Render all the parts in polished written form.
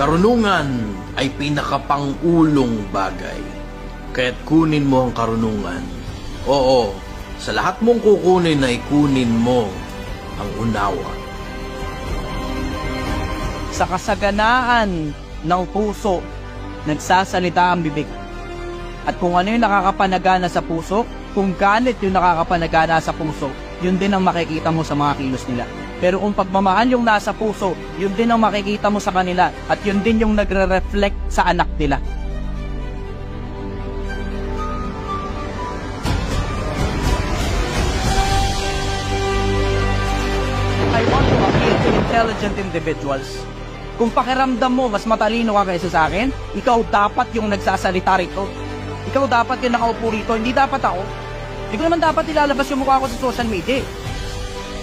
Karunungan ay pinakapangulong bagay. Kaya't kunin mo ang karunungan. Oo, sa lahat mong kukunin ay kunin mo ang unawa. Sa kasaganaan ng puso, nagsasalita ang bibig. At kung ano yung nakakapanagana sa puso, kung galit yung nakakapanagana sa puso, yun din ang makikita mo sa mga kilos nila. Pero kung pagmamahal yung nasa puso, yun din ang makikita mo sa kanila at yun din yung nagre-reflect sa anak nila. I want to appeal to intelligent individuals. Kung pakiramdam mo mas matalino ka kaysa sa akin, ikaw dapat yung nagsasalita rito. Ikaw dapat yung nakaupo rito, hindi dapat ako. Hindi ko naman dapat ilalabas yung mukha ko sa social media.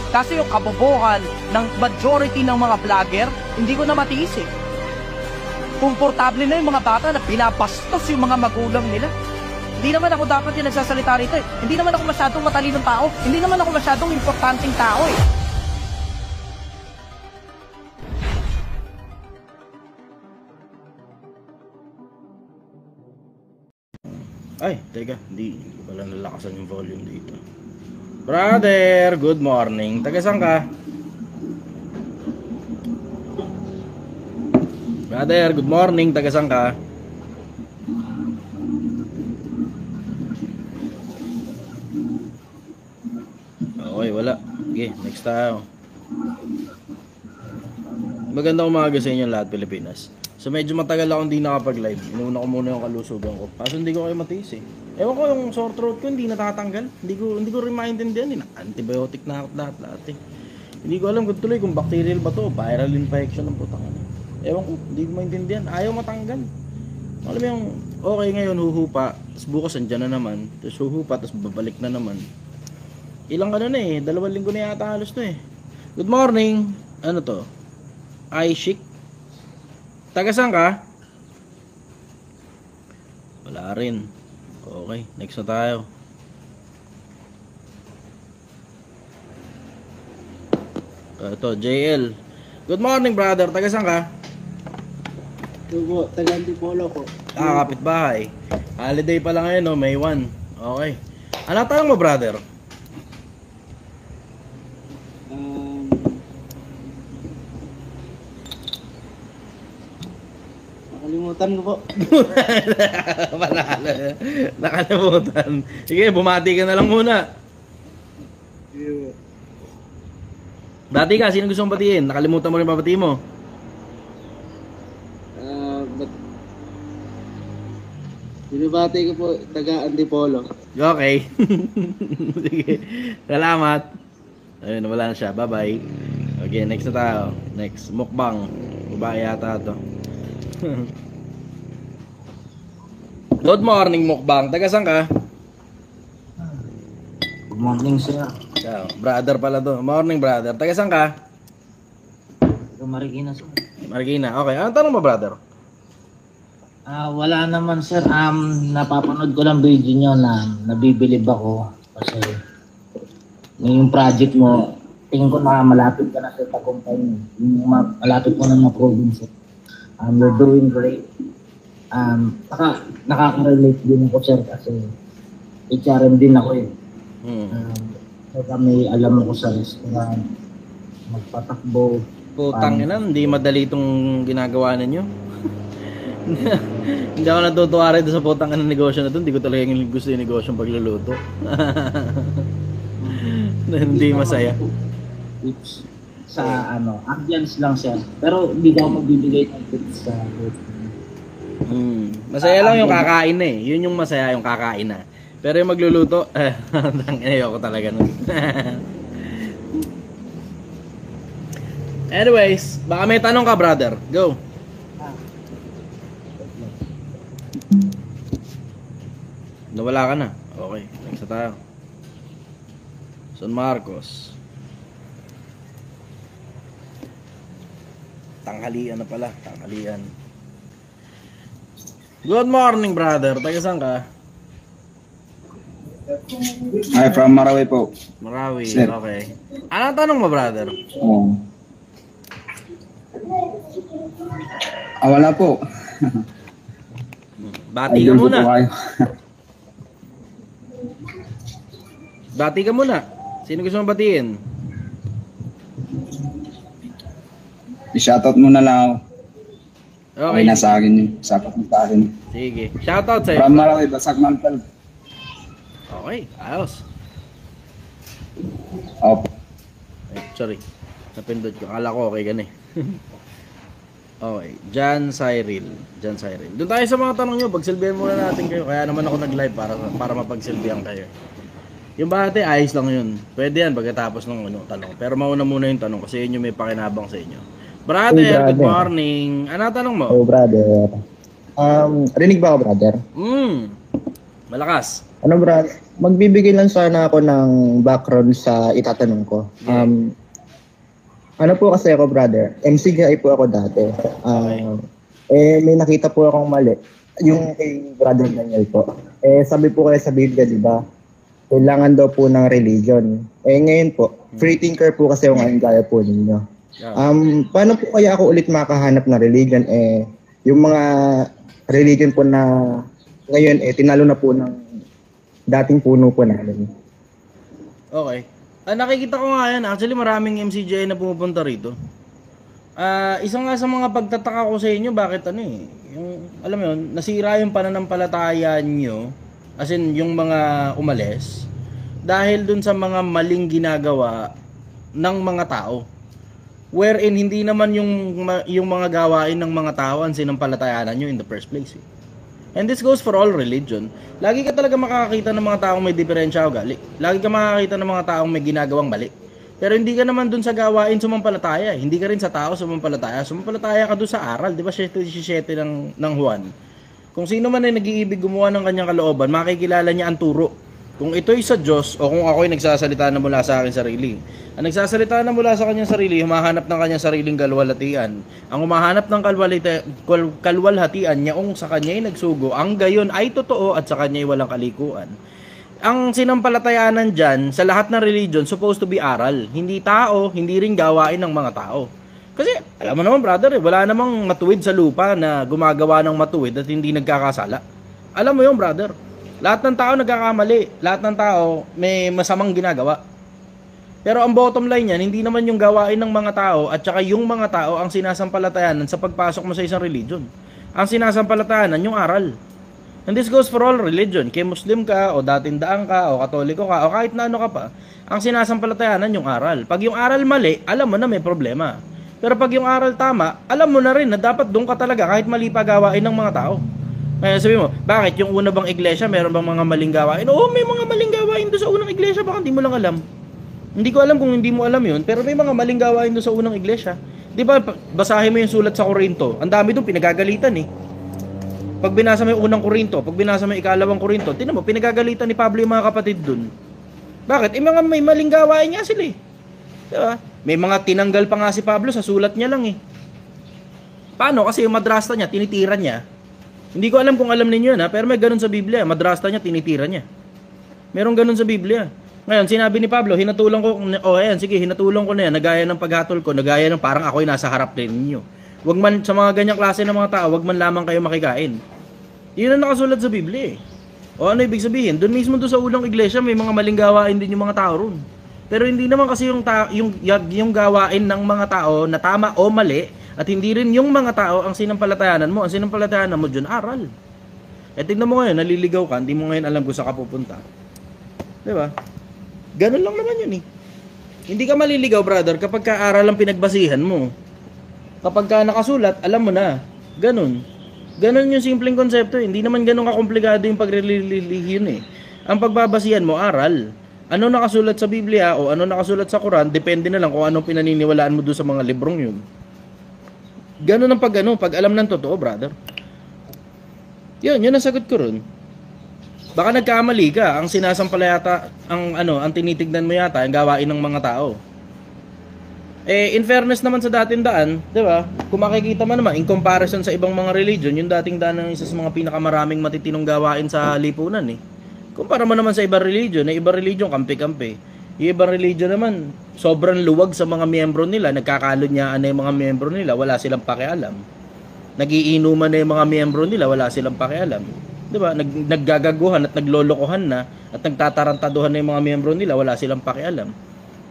Kasi yung kabobohan ng majority ng mga vlogger, hindi ko na matiis eh. Komportable na yung mga bata na pinapastos yung mga magulang nila. Hindi naman ako dapat yung nagsasalita rito eh. Hindi naman ako masyadong matalinong tao. Hindi naman ako masyadong importanteng tao eh. Ay, teka, hindi pala nalakasan yung volume dito. Brother, good morning. Taga saan ka? Brother, good morning. Taga saan ka? Okay, wala. Okay, next tayo. Magandang umaga sa inyo lahat, Pilipinas. So medyo matagal ako hindi nakapag-live. Inuna ko muna yung kalusugan ko. Kaso hindi ko kayo matiis eh. Ewan ko yung sore throat ko hindi natatanggal. Hindi ko rin maintindihan. Antibiotic na ako lahat eh. Hindi ko alam kung tuloy kung bacterial ba to, viral infection ng putang. Ewan ko, hindi ko maintindihan. Ayaw matanggal. Alam mo yung okay ngayon huhupa, tapos bukas andyan na naman. Tapos huhupa, tapos babalik na naman. Ilang ano na eh, 2 linggo na yata halos to eh. Good morning. Ano to? Aishik. Taga saan ka? Wala rin. Okay, next na tayo. Ito, JL. Good morning, brother. Taga saan ka? Ito po, taga Antipolo po. Kapitbahay. Holiday pa lang ngayon, no? May 1. Okay. Ano tanong mo, brother? Nakalimutan ko po. Panalo. Nakalimutan. Sige, bumati ka na lang muna. Dati ka, sino gusto mong batiin? Nakalimutan mo rin babati mo. Binibati ko po, taga Antipolo. Okay. Sige. Salamat. Ayun, wala na siya. Bye-bye. Okay, next na tayo. Next, mukbang. Babae yata ito. Good morning, mukbang. Taga saan ka? Good morning, sir. Brother pala to. Morning, brother. Taga saan ka? Taga Marikina, sir. Marikina. Okay. Anong tanong mo, brother? Wala naman, sir. Napapanood ko lang video nyo na nabibilib ako. Kasi yung project mo, tingin ko na malapit ka na sa tagumpay mo. Yung malapit mo na ma-province. You're doing great. Nakaka-relate din ako, sir, kasi HRM din ako eh. Kami alam ko sa restaurant, magpatakbo. Putang ina, hindi madali itong ginagawa ninyo. Hindi ako natutuwa rin sa putang ina negosyo na ito. Hindi ko talaga gusto yung negosyo ng pagluluto. Hindi masaya. Tips sa ambience lang, siya. Pero hindi ako magbibigay ng tips sa masaya lang yung kakain eh. Yun yung masaya, yung kakain na. Pero yung magluluto, ayoko talaga nun. Anyways, baka may tanong ka, brother. Go. Nawala ka na. Okay, next na tayo. San Marcos. Tanghalian na pala, tanghalian. Good morning, brother. Taga saan ka? Hi, from Marawi po. Marawi, Sir. okay. Anong tanong mo, brother? Wala po. Bati ka Idol ko muna. po kayo. Bati ka muna. Sino gusto mong batiin? I-shoutout muna lang ako. Okay. Okay na sa akin yun. Shoutout mo sa akin. Sige. Shoutout sa'yo. From Marawi, Basag Mantal. Okay. Ayos. Opo. Ay, sorry. Napindot ko. Akala ko okay ka na eh. Okay. Jan Cyril. Doon tayo sa mga tanong nyo. Pagsilbihan muna natin kayo. Kaya naman ako nag-live para mapagsilbihan kayo. Yung bate, ayos lang yun. Pwede yan pagkatapos ng tanong. Pero mauna muna yung tanong kasi yun yung may pakinabang sa inyo. Brother, good morning. Ano tanong mo? Oh, brother. Rinig ba ako, brother? Malakas. Ano, brother? Magbibigay lang sana ako ng background sa itatanong ko. Ano po kasi ako, brother? MCGI po ako dati. May nakita po akong mali. Yung kay Brother Daniel po. Sabi po kayo sa Biblia, di ba? Kailangan daw po ng religion. Ngayon po, free thinker po kasi yung ngayon gaya po ninyo. Paano po kaya ako ulit makahanap ng religion? Yung mga religion po na ngayon, tinalo na po ng dating puno po namin. Okay. Nakikita ko nga yan. Actually, maraming MCGI na pumupunta rito. Isa nga sa mga pagtataka ko sa inyo, bakit yung, alam mo yun, nasira yung pananampalataya nyo, as in, yung mga umalis, dahil dun sa mga maling ginagawa ng mga tao. Wherein, hindi naman yung mga gawain ng mga tao ang sinampalatayanan nyo in the first place. And this goes for all religion. Lagi ka talaga makakakita ng mga taong may diferensya o gali. Lagi ka makakakita ng mga taong may ginagawang mali. Pero hindi ka naman dun sa gawain sumampalataya. Hindi ka rin sa tao sumampalataya. Sumampalataya ka dun sa aral. Di ba 7:17 ng Juan? Kung sino man ay nag-iibig gumawa ng kanyang kalooban, makikilala niya ang turo. Kung ito'y sa Diyos o kung ako'y nagsasalita na mula sa akin sarili. Ang nagsasalita na mula sa kanyang sarili, humahanap ng kanyang sariling kalwalhatian. Ang humahanap ng kalwalhatian niyaong sa kanya'y nagsugo, ang gayon ay totoo at sa kanya'y walang kalikuan. Ang sinampalatayanan dyan, sa lahat ng religion, supposed to be aral. Hindi tao, hindi rin gawain ng mga tao. Kasi, alam mo naman brother, wala namang matuwid sa lupa na gumagawa ng matuwid at hindi nagkakasala. Alam mo yun brother. Lahat ng tao nagkakamali. Lahat ng tao may masamang ginagawa. Pero ang bottom line yan, hindi naman yung gawain ng mga tao at saka yung mga tao ang sinasampalatayanan sa pagpasok mo sa isang religion. Ang sinasampalatayanan yung aral. And this goes for all religion. Kay Muslim ka, o datindaang ka, o Katoliko ka, o kahit na ano ka pa, ang sinasampalatayanan yung aral. Pag yung aral mali, alam mo na may problema. Pero pag yung aral tama, alam mo na rin na dapat doon ka talaga kahit mali pa gawain ng mga tao. Kaya sabi mo, bakit yung una bang iglesia, meron bang mga maling gawain? Oo, may mga maling gawain doon sa unang iglesia, baka hindi mo lang alam. Hindi ko alam kung hindi mo alam yun, pero may mga maling gawain doon sa unang iglesia. Di ba, basahin mo yung sulat sa Korinto, ang dami doon pinagagalitan eh. Pag binasa mo yung unang Korinto, pag binasa mo yung ikalawang Korinto, tinan mo, pinagagalitan ni Pablo yung mga kapatid doon. Bakit? May maling gawain nga sila eh. Di ba? May mga tinanggal pa nga si Pablo sa sulat niya lang eh. Paano? Kasi yung madrasta niya, tinitira niya. Hindi ko alam kung alam ninyo na, pero may ganun sa Biblia. Madrasta niya, tinitira niya. Meron ganun sa Biblia. Ngayon, sinabi ni Pablo, hinatulong ko, hinatulong ko na yan, nagaya ng paghatol ko, nagaya ng parang ako'y nasa harap din ninyo. Wag man, sa mga ganyang klase ng mga tao, wag man lamang kayo makikain. Yun ang nakasulat sa Biblia eh. O ano ibig sabihin? Doon mismo doon sa unang iglesia, may mga maling gawain din yung mga tao ron. Pero hindi naman kasi yung gawain ng mga tao na tama o mali, at hindi rin yung mga tao ang sinampalatayanan mo. Ang sinampalatayanan mo dyan, aral. E tignan mo ngayon, naliligaw ka, hindi mo ngayon alam kung saan ka pupunta. Diba? Ganun lang naman yun eh. Hindi ka maliligaw brother kapag ka aral ang pinagbasihan mo. Kapag ka nakasulat, alam mo na. Ganun. Ganun yung simpleng konsepto eh. Hindi naman ganun kakomplikado yung pagrelihiyon eh. Ang pagbabasihan mo, aral. Ano nakasulat sa Biblia o ano nakasulat sa Quran, depende na lang kung anong pinaniniwalaan mo doon sa mga librong yun. Ganun ang pag alam ng totoo, brother. Yun ang sagot ko ron. Baka nagkamali ka, ang sinasampalayata, ang tinitignan mo yata, ang gawain ng mga tao. In fairness naman sa dating daan, di ba? Kung makikita mo naman, in comparison sa ibang mga religion, yung dating daan ng isa sa mga pinakamaraming matitinong gawain sa lipunan eh. Kumpara mo naman sa ibang religion, kampi-kampi. Yung ibang religion naman, sobrang luwag sa mga miyembro nila, nagkakalunyaan na yung mga miyembro nila, wala silang pakialam. nagiinuman na yung mga miyembro nila, wala silang pakialam. 'Di ba? Naggagaguhan at naglolokohan na at nagtatarantaduhan na yung mga miyembro nila, wala silang pakialam.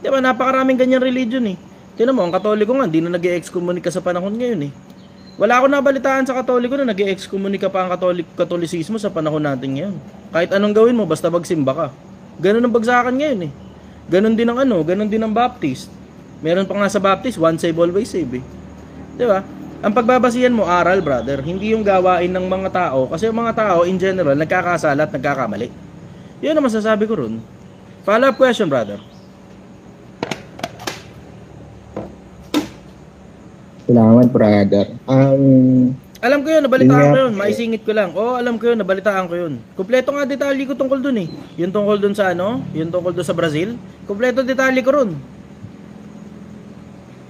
'Di ba? Napakaraming ganyan religion eh. Tingnan mo, ang Katoliko nga hindi na nag-e-excommunica sa panahon ngayon eh. Wala akong nabalitaan sa Katoliko na nag-e-excommunica pa ang Katolisismo sa panahon natin ngayon. Kahit anong gawin mo, basta magsimba ka. Ganun ang bagsakan ngayon eh. Ganun din ang Baptist. Meron pa nga sa Baptist, once save, always save eh. Di ba? Ang pagbabasihan mo, aral brother, hindi yung gawain ng mga tao. Kasi yung mga tao, in general, nagkakasala at nagkakamali. Yun ang masasabi ko ron. Follow-up question, brother. Salamat, brother. Alam ko yun, nabalitaan ko Yeah. yun. Maisingit ko lang. Alam ko yun, nabalitaan ko yun. Kumpleto nga detalye ko tungkol dun eh. Yung tungkol dun sa yung tungkol dun sa Brazil. Kumpleto detalye ko ron.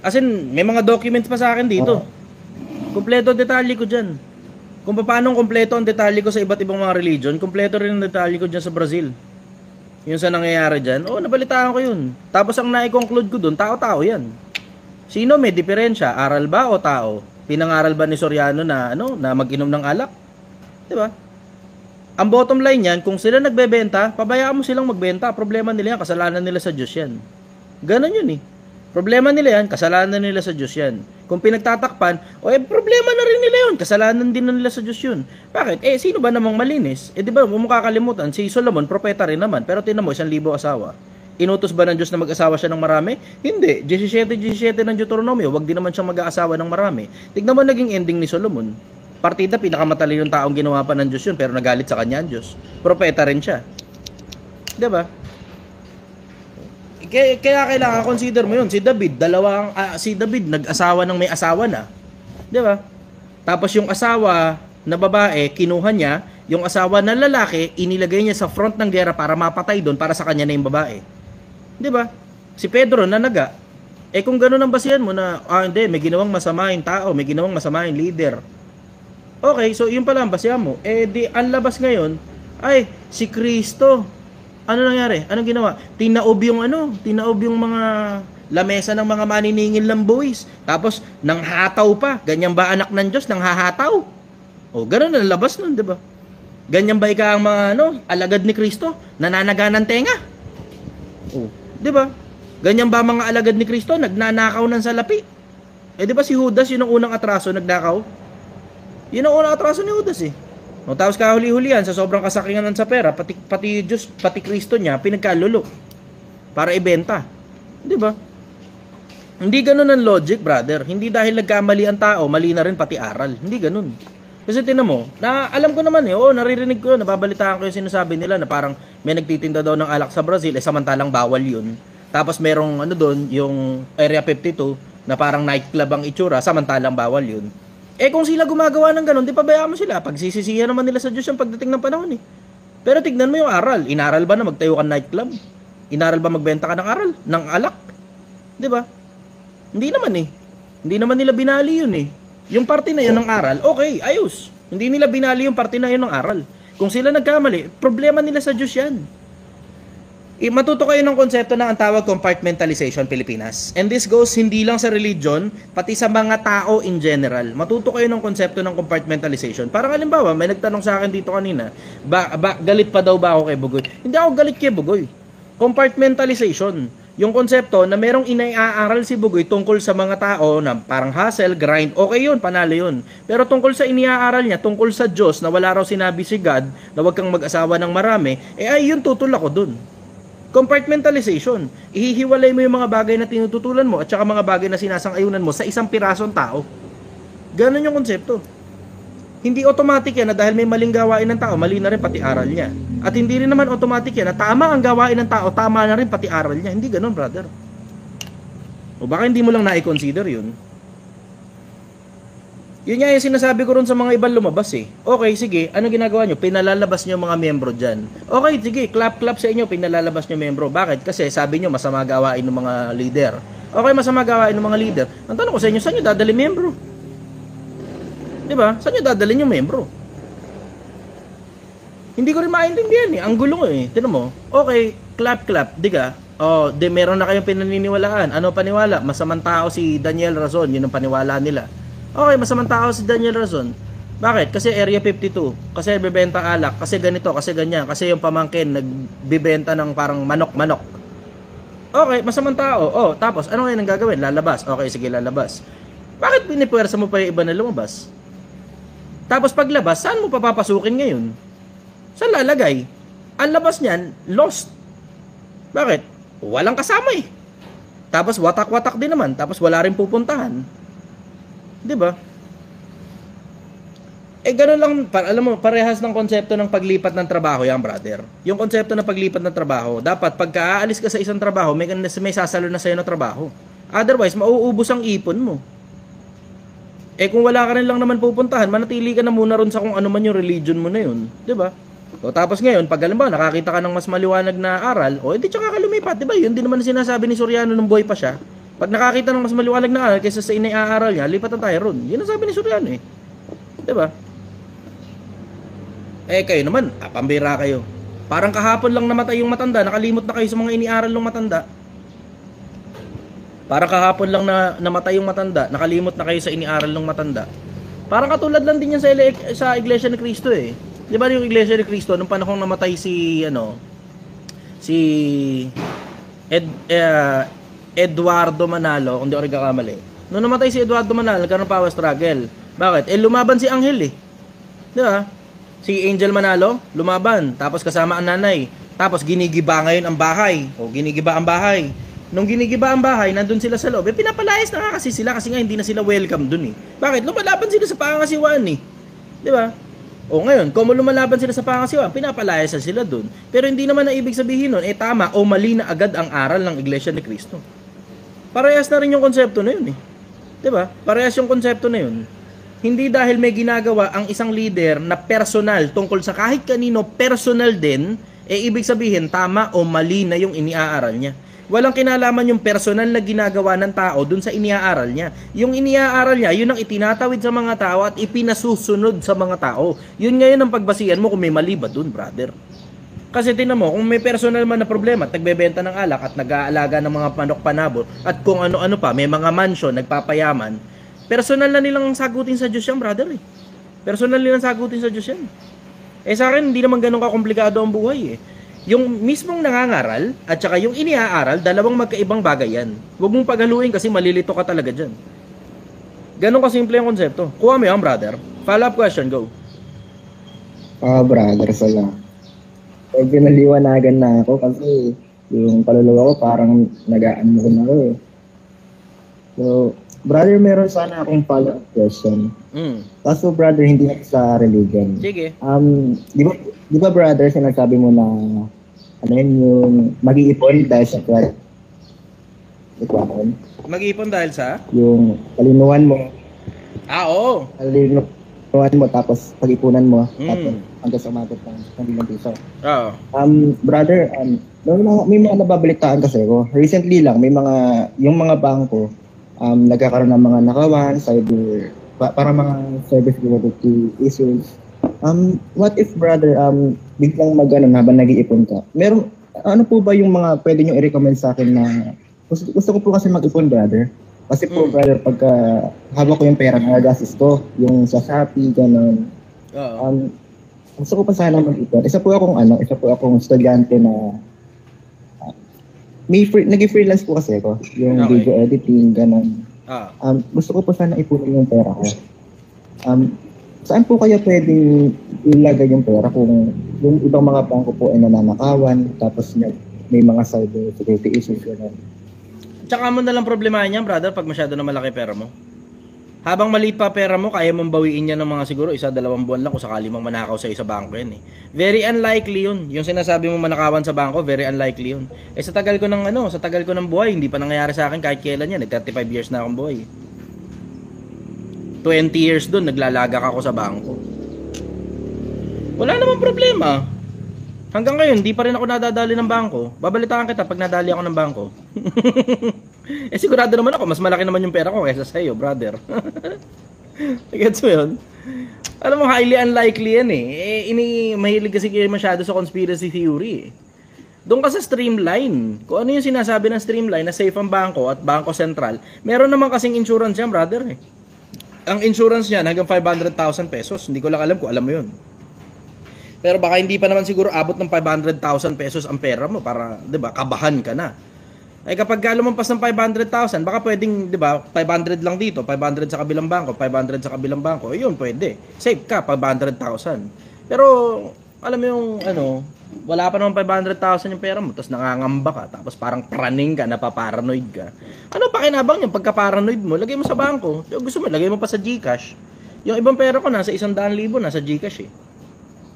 As in, may mga documents pa sa akin dito. Kumpleto detalye ko dyan. Kung paano kumpleto ang detalye ko sa iba't ibang mga religion, kumpleto rin ang detalye ko dyan sa Brazil. Yung sa nangyayari dyan, nabalitaan ko yun. Tapos ang na-conclude ko dun, tao-tao yan. Sino may diferensya? Aral ba o tao? Pinangaral ba ni Soriano na na mag-inom ng alak? 'Di ba? Ang bottom line niyan, kung sila nagbebenta, pabayaan mo silang magbenta. Problema nila yan, kasalanan nila sa Diyos yan. Ganon yun eh. Problema nila yan, kasalanan nila sa Diyos yan. Kung pinagtatakpan, problema na rin nila yun, kasalanan din nila sa Diyos yun. Bakit? Sino ba namang malinis? Di ba, mo kakalimutan, si Solomon, propeta rin naman, pero tinan mo, 1,000 asawa. Inutos ba ng Diyos na mag-asawa siya ng marami? Hindi. 17 ng Deuteronomio, wag din naman siyang mag-aasawa ng marami. Tignan mo naging ending ni Solomon. Partida, pinakamatalino taong ginawa pa ng Diyos yun, pero nagalit sa kanya ang Diyos. Propeta rin siya. Diba? Kaya kailangan consider mo yun. Si David, nag-asawa ng may asawa na. Diba? Tapos yung asawa na babae, kinuha niya, yung asawa na lalaki, inilagay niya sa front ng gera para mapatay doon para sa kanya na yung babae. 'Di ba? Si Pedro nanaga. Kung gano'n ang basihan mo na hindi, may ginawang masama yung tao, may ginawang masama yung leader. Okay, so yun pala ang basihan mo. Di ang labas ngayon ay si Kristo. Ano nangyari? Anong ginawa? Tinaob yung mga lamesa ng mga maniningil ng buwis. Tapos nanghataw pa. Ganyan ba anak ng Diyos? Nanghahataw. Gano'n ang labas nun, 'di ba? Ganyan ba ika ang mga alagad ni Kristo? Nananaga ng tenga? 'Di ba? Ganyan ba mga alagad ni Kristo? Nagnanakaw ng salapi? 'Di ba si Judas yun ang unang atraso, nagnakaw? Yun ang unang atraso ni Judas eh. Tapos kahuli-hulihan sa sobrang kasakingan sa pera, pati Diyos, pati Kristo niya, pinagkalulok para ibenta. 'Di ba? Hindi ganoon ang logic, brother. Hindi dahil nagkamali ang tao, mali na rin pati aral. Hindi ganoon. Kasi tinan mo, alam ko naman naririnig ko, nababalitaan ko yung sinasabi nila na parang may nagtitinda daw ng alak sa Brazil, samantalang bawal yun. Tapos merong doon, yung Area 52, na parang nightclub ang itsura, samantalang bawal yun. Kung sila gumagawa ng ganun, di pabayaan mo sila. Pagsisisihan naman nila sa Diyos yung pagdating ng panahon eh. Pero tignan mo yung aral. Inaral ba na magtayo ka nightclub? Inaral ba magbenta ka ng alak? Di ba? Hindi naman eh. Hindi naman nila binali yun eh. Yung parte na yun ng aral, okay, ayos. Hindi nila binali yung parte na yun ng aral. Kung sila nagkamali, problema nila sa Diyos yan. Matuto kayo ng konsepto na ang tawag compartmentalization Pilipinas. And this goes hindi lang sa religion, pati sa mga tao in general. Matuto kayo ng konsepto ng compartmentalization. Parang halimbawa, may nagtanong sa akin dito kanina, galit pa daw ba ako kay Bugoy? Hindi ako galit kay Bugoy. Compartmentalization. Yung konsepto na merong inaiaaral si Bugoy tungkol sa mga tao na parang hustle, grind, okay yun, panalo yun. Pero tungkol sa iniaaral niya, tungkol sa Diyos na wala raw sinabi si God na huwag kang mag-asawa ng marami, yun tutol ako dun. Compartmentalization. Ihihiwalay mo yung mga bagay na tinututulan mo at saka mga bagay na sinasang-ayunan mo sa isang pirasong tao. Ganon yung konsepto. Hindi automatic yan na dahil may maling gawain ng tao, mali na rin pati aral niya. At hindi rin naman automatic yan na tama ang gawain ng tao, tama na rin pati aral niya. Hindi ganon, brother. O baka hindi mo lang na-consider yun. Yun nga yung sinasabi ko rin sa mga ibang lumabas eh. Okay, sige, ano ginagawa nyo? Pinalalabas nyo mga miyembro dyan. Okay, sige, clap sa inyo, pinalalabas nyo miyembro. Bakit? Kasi sabi nyo, masama gawain ng mga leader. Okay, masama gawain ng mga leader. Ang tanong ko sa inyo, saan nyo dadali miyembro? Diba? Saan nyo dadalhin yung membro? Hindi ko rin maintindihan eh. Ang gulo eh. Tinan mo. Okay, clap. Diga. Meron na kayong pinaniniwalaan. Ano paniwala? Masamang tao si Daniel Razon. Yun ang paniwala nila. Okay, masamang tao si Daniel Razon. Bakit? Kasi Area 52. Kasi bebenta alak. Kasi ganito, kasi ganyan. Kasi yung pamangkin nagbibenta ng parang manok-manok. Okay, masamang tao. Oh, tapos ano ngayon ang gagawin? Lalabas. Okay, sige, lalabas. Bakit pinipuwersa mo pa yung iba na lumabas? Tapos paglabas, saan mo papapasukin ngayon? Saan lalagay? Ang labas niyan, lost. Bakit? Walang kasama eh. Tapos watak-watak din naman. Tapos wala rin pupuntahan. 'Di ba? Gano'n lang, alam mo, parehas ng konsepto ng paglipat ng trabaho yan, brother. Yung konsepto ng paglipat ng trabaho, dapat pagka aalis ka sa isang trabaho, may sasalo na sa'yo na trabaho. Otherwise, mauubos ang ipon mo. Kung wala ka rin lang naman pupuntahan, manatili ka na muna ron sa kung ano man yung religion mo na yun. 'Di ba? O tapos ngayon, pag alam ba, nakakita ka ng mas maliwanag na aral, edi tsaka ka lumipat, 'di ba? Yun din naman ang sinasabi ni Soriano nung buhay pa siya. Pag nakakita ng mas maliwanag na aral kaysa sa iniaaral niya, lipat na tayo ron. Yun ang sabi ni Soriano eh. 'Di ba? Kayo naman, pambira kayo. Parang kahapon lang namatay yung matanda, nakalimot na kayo sa mga iniaral ng matanda. Parang kahapon lang na namatay yung matanda, nakalimot na kayo sa iniaral ng matanda. Parang katulad lang din yan sa Iglesia ni Cristo eh. 'Di ba yung Iglesia ni Cristo nung panahong namatay si Eduardo Manalo, kung di ako nagkakamali. Nung namatay si Eduardo Manalo, nagkaroon ng power struggle. Bakit? Lumaban si Angel eh. 'Di ba? Si Angel Manalo, lumaban. Tapos kasama ang nanay. Tapos ginigiba ngayon ang bahay. O ginigiba ang bahay. Nung ginigiba ang bahay, nandun sila sa loob. Pinapalayas na nga kasi sila kasi nga hindi na sila welcome dun eh. Bakit? Lumalaban sila sa pangasiwaan eh. 'Di ba? O ngayon, kung lumalaban sila sa pangasiwaan, pinapalayas na sila dun. Pero hindi naman na ibig sabihin nun, tama o mali na agad ang aral ng Iglesia ni Cristo. Parehas na rin yung konsepto na yun eh. 'Di ba? Parehas yung konsepto na yun. Hindi dahil may ginagawa ang isang leader na personal tungkol sa kahit kanino personal din, ibig sabihin tama o mali na yung iniaaral niya. Walang kinalaman yung personal na ginagawa ng tao dun sa iniaaral niya. Yung iniaaral niya, yun ang itinatawid sa mga tao at ipinasusunod sa mga tao. Yun ngayon ang pagbasihan mo kung may mali ba dun, brother. Kasi tinan mo, kung may personal man na problema at nagbebenta ng alak at nag-aalaga ng mga manok panabot at kung ano-ano pa, may mga mansion, nagpapayaman, personal na nilang sagutin sa Diyos yan, brother eh. Personal nilang sagutin sa Diyos yan. Sa akin, hindi naman ganun kakomplikado ang buhay eh. Yung mismong nangangaral at saka yung iniaaral, dalawang magkaibang bagay yan. Huwag mong paghaluin kasi malilito ka talaga dyan. Ganun kasimple yung konsepto. Kuha mo yan, brother. Follow-up question, go. Brother, sala. Medyo naliwanagan na ako kasi yung kaluluwa ko parang nag-aano ko na ako eh. So, brother, meron sana akong follow-up question. Kaso, brother, hindi na sa religion. Sige. Di ba, brother, sinasabi mo na ano yun, yung mag-iipon dahil sa Mag-iipon dahil sa? yung kalinuhan mo. Oo. Kalinuhan mo, tapos pag-ipunan mo, tapos hanggang sa umabot ng 1,000,000 piso. Oo. Brother, may mga nababalitaan kasi ko. Recently lang, yung mga bangko, nagkakaroon ng mga nakawan, para mga cybersecurity issues. What if, brother, biglang habang nag-iipon ka, ano po ba yung mga pwede nyo i-recommend sa akin na, gusto ko po kasi mag-ipon, brother. Kasi po, brother, pagka hawak ko yung pera, nagagastos ko, yung sa Shopee, gano'n. Gusto ko pa sana mag-ipon. Isa po akong estudyante na, nag-freelance po kasi ako, yung Okay. video editing, gano'n. Gusto ko po sana ipunin yung pera ko. Saan po kaya pwedeng ilagay yung pera kung yung ibang mga bangko po ay nananakawan, tapos may mga cyber security issues gano'n? Tsaka mo na lang problemahin yan, brother, pag masyado na malaki pera mo. Habang maliit pa pera mo, kaya mong bawiin yan ng mga siguro 1-2 buwan lang kung sakali mong manakaw sa bangko yan eh. Very unlikely yun. Yung sinasabi mong manakawan sa bangko, very unlikely yun. Sa tagal ko ng buhay, hindi pa nangyayari sa akin kahit kailan yan. 35 years na akong buhay. 20 years doon, naglalagak ako sa bangko. Wala namang problema. Hanggang ngayon, di pa rin ako nadadali ng bangko. Babalitaan kita pag nadali ako ng bangko. Sigurado naman ako, mas malaki naman yung pera ko kaysa sa iyo, brother. Gets mo yun? Alam mo, highly unlikely yan eh. Mahilig kasi kayo masyado sa conspiracy theory eh. Doon ka sa streamline. Kung ano yung sinasabi ng streamline na safe ang bangko at bangko sentral, meron naman kasing insurance yan, brother eh. ang insurance niyan hanggang 500,000 pesos. Hindi ko lang alam kung alam mo yun. Pero baka hindi pa naman siguro abot ng 500,000 pesos ang pera mo para, 'di ba, kabahan ka na. Ay kapag lumampas ng 500,000, baka pwedeng, 'di ba, 500 lang dito, 500 sa kabilang bangko, 500 sa kabilang bangko. Ayun, pwede. Save ka 500,000. Pero alam mo yung ano, wala pa naman 500,000 yung pera mo, tapos nangangamba ka, tapos parang praning ka, napaparanoid ka. Ano pakinabang yung pagka-paranoid mo? Lagay mo sa bangko. Yung gusto mo, lagay mo pa sa GCash. Yung ibang pera ko nasa 100,000 nasa GCash eh.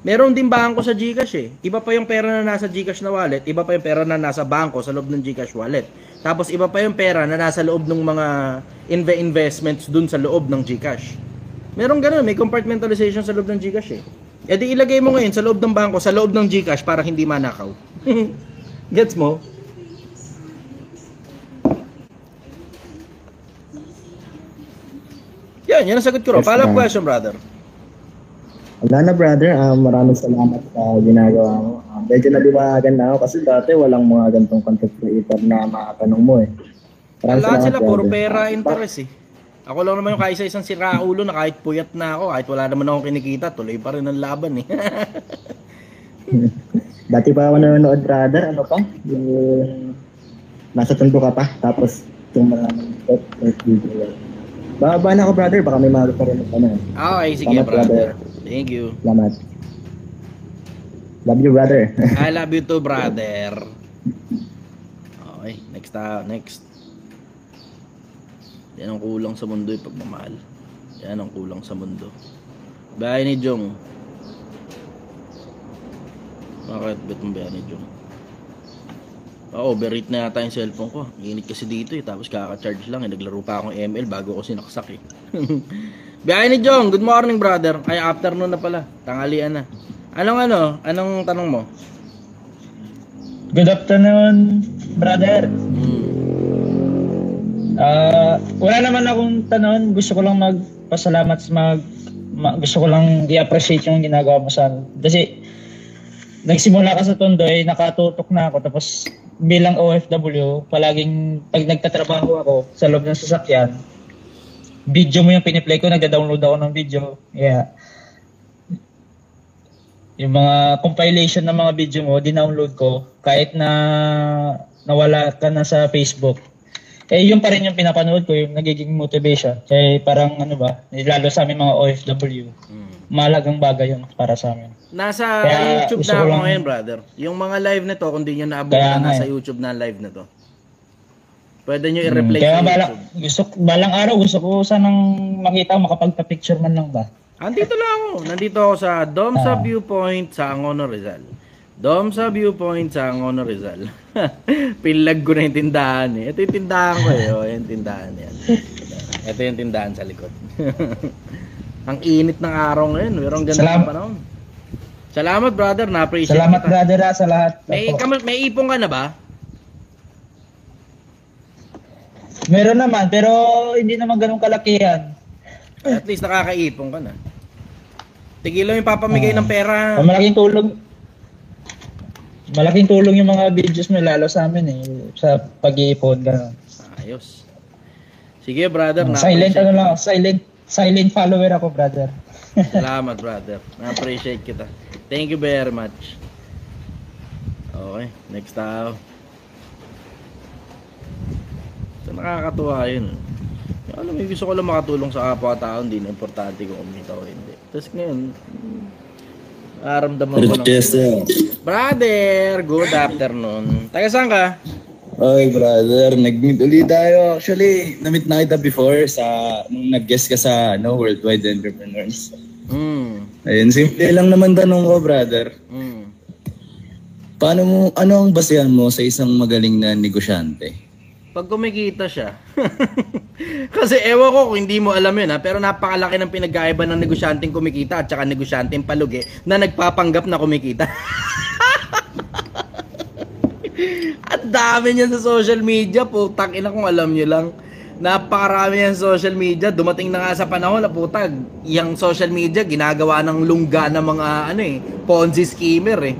Meron din bangko sa GCash eh. Iba pa yung pera na nasa GCash na wallet, iba pa yung pera na nasa bangko sa loob ng GCash wallet. Tapos iba pa yung pera na nasa loob ng mga investments dun sa loob ng GCash. Meron ganun, may compartmentalization sa loob ng GCash eh. E di ilagay mo ngayon sa loob ng bangko, sa loob ng GCash para hindi manakaw. Gets mo? Yan ang sagot ko ro. Yes, Follow-up ma'am. question, brother. Wala na brother, maraming salamat sa ginagawa mo. Medyo nabiwagan na ako kasi dati walang mga gantong content creator na makatanong mo eh. Maraming Lahat salamat, sila, puro brother. pera interest eh. Ako lang naman yung kaisa-isang siraulo na kahit puyat na ako, kahit wala naman akong kinikita, tuloy pa rin ang laban eh. Dati pa ako nanonood brother, ano pa? Yung nasa tundo ka pa, tapos yung maraming first video. Bababa na ako brother, baka may mga gusto rin ano. Okay, sige Salamat, brother. Thank you. Salamat. Love you brother. I love you too, brother. Okay, next. Yan ang kulang sa mundo yung pagmamahal. Yan ang kulang sa mundo. Bahay ni Jong. Bakit? Ba't mong bahay ni Jong? Overheat na yata yung cellphone ko. Init kasi dito eh. Tapos kaka-charge lang eh. Naglaro pa akong ML bago ako sinaksak eh. Bahay ni Jong. Good morning brother. Ay afternoon na pala. Tanghalian na. Anong tanong mo? Good afternoon, brother. Wala naman akong tanong. Gusto ko lang magpasalamat gusto ko lang i-appreciate yung ginagawa mo sa amin. Kasi nagsimula ka sa Tondo eh, nakatutok na ako. Tapos bilang OFW, palaging pag nagtatrabaho ako sa loob ng sasakyan, video mo yung piniplay ko, nagda-download ako ng video. Yeah. Yung mga compilation ng mga video mo, dinownload ko kahit na nawala ka na sa Facebook. Eh, yun pa rin yung pinapanood ko, yung nagiging motivation. Kaya parang lalo sa amin mga OFW, malagang bagay yun para sa amin. Nasa Kaya YouTube gusto na ko ako lang- ngayon, brother. Yung mga live nito, kung di nyo naabutan, nasa YouTube na live na to. Pwede nyo i-replay Kaya sa YouTube. balang araw gusto ko sanang makita, makapagpa-picture man lang ba? Andito lang ako. Nandito ako sa Domsa Viewpoint sa Angono Rizal. Domsa Viewpoint sa Angono Rizal. Pilag ko na yung tindahan eh. Ito yung tindahan ko eh. Oh, yung tindahan yan. Ito yung tindahan sa likod. Ang init ng araw ngayon. Merong ganda ng panahon. Salamat brother. Na-appreciate Salamat kita. brother sa lahat. May ipon ka na ba? Meron naman, pero hindi naman ganun kalakihan. At least nakakaipon ka na. Tigil lang yung papamigay ng pera. Malaking tulong yung mga videos mo lalo sa amin eh, sa pag-iipon gano'n. Ayos. Sige brother. Silent follower ako brother. Salamat brother. Na-appreciate kita. Thank you very much. Okay, next tao. So nakakatuwa yun. Alam mo, gusto ko lang makatulong sa kapwa-tao, hindi na importante kung kumita o hindi. Tapos ngayon, naramdaman ko ng... Brother, good afternoon. Taga saan ka? Oy, brother, nag-meet ulit tayo. Actually, na-meet na kita before nung nag-guest ka sa Worldwide Entrepreneurs. Ayun, simple lang naman tanong ko, brother. Ano ang basehan mo sa isang magaling na negosyante? Pag kumikita siya. Kasi ewan ko kung hindi mo alam yun ha, pero napakalaki ng pinagkaiba ng negosyanteng kumikita at saka negosyanteng palugi na nagpapanggap na kumikita. Ang dami niya sa social media, putang ina kung alam nyo lang. Napakarami yan sa social media. Dumating na nga sa panahon na putag, yung social media ginagawa ng lungga ng mga Ponzi schemer eh.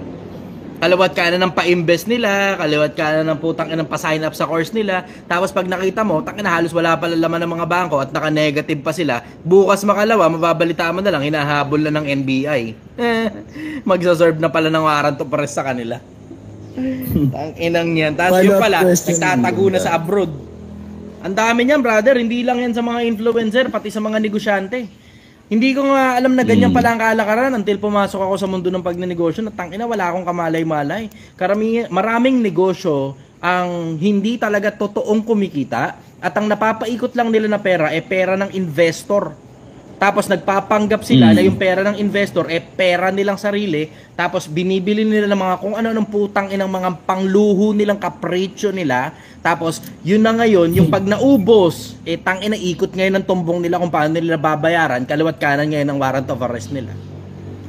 Kaliwat kanan ng pa-invest nila, kaliwat kanan ng putang inang pa-sign up sa course nila. Tapos pag nakita mo, tangina halos wala pala laman ng mga bangko at naka-negative pa sila. Bukas makalawa, mababalitaan mo na lang, hinahabol na ng NBI. Magsaserve na pala ng warrant of arrest sa kanila. Tang-inang yan. Tapos yung pala, nagtatago na sa abroad. Ang dami niyan, brother. Hindi lang yan sa mga influencer, pati sa mga negosyante. Hindi ko nga alam na ganyan pala ang kalakaran until pumasok ako sa mundo ng pagnenegosyo na tangina wala akong kamalay-malay. Maraming negosyo ang hindi talaga totoong kumikita at ang napapaikot lang nila na pera pera ng investor. Tapos nagpapanggap sila na yung pera ng investor pera nilang sarili, tapos binibili nila ng mga kung ano-anong putang inang mga pangluho nilang kapritsyo nila. Tapos yun na ngayon, yung pag naubos, tangina ikot ngayon ng tumbong nila kung paano nila babayaran, kaliwat kanan ngayon ang warrant of arrest nila.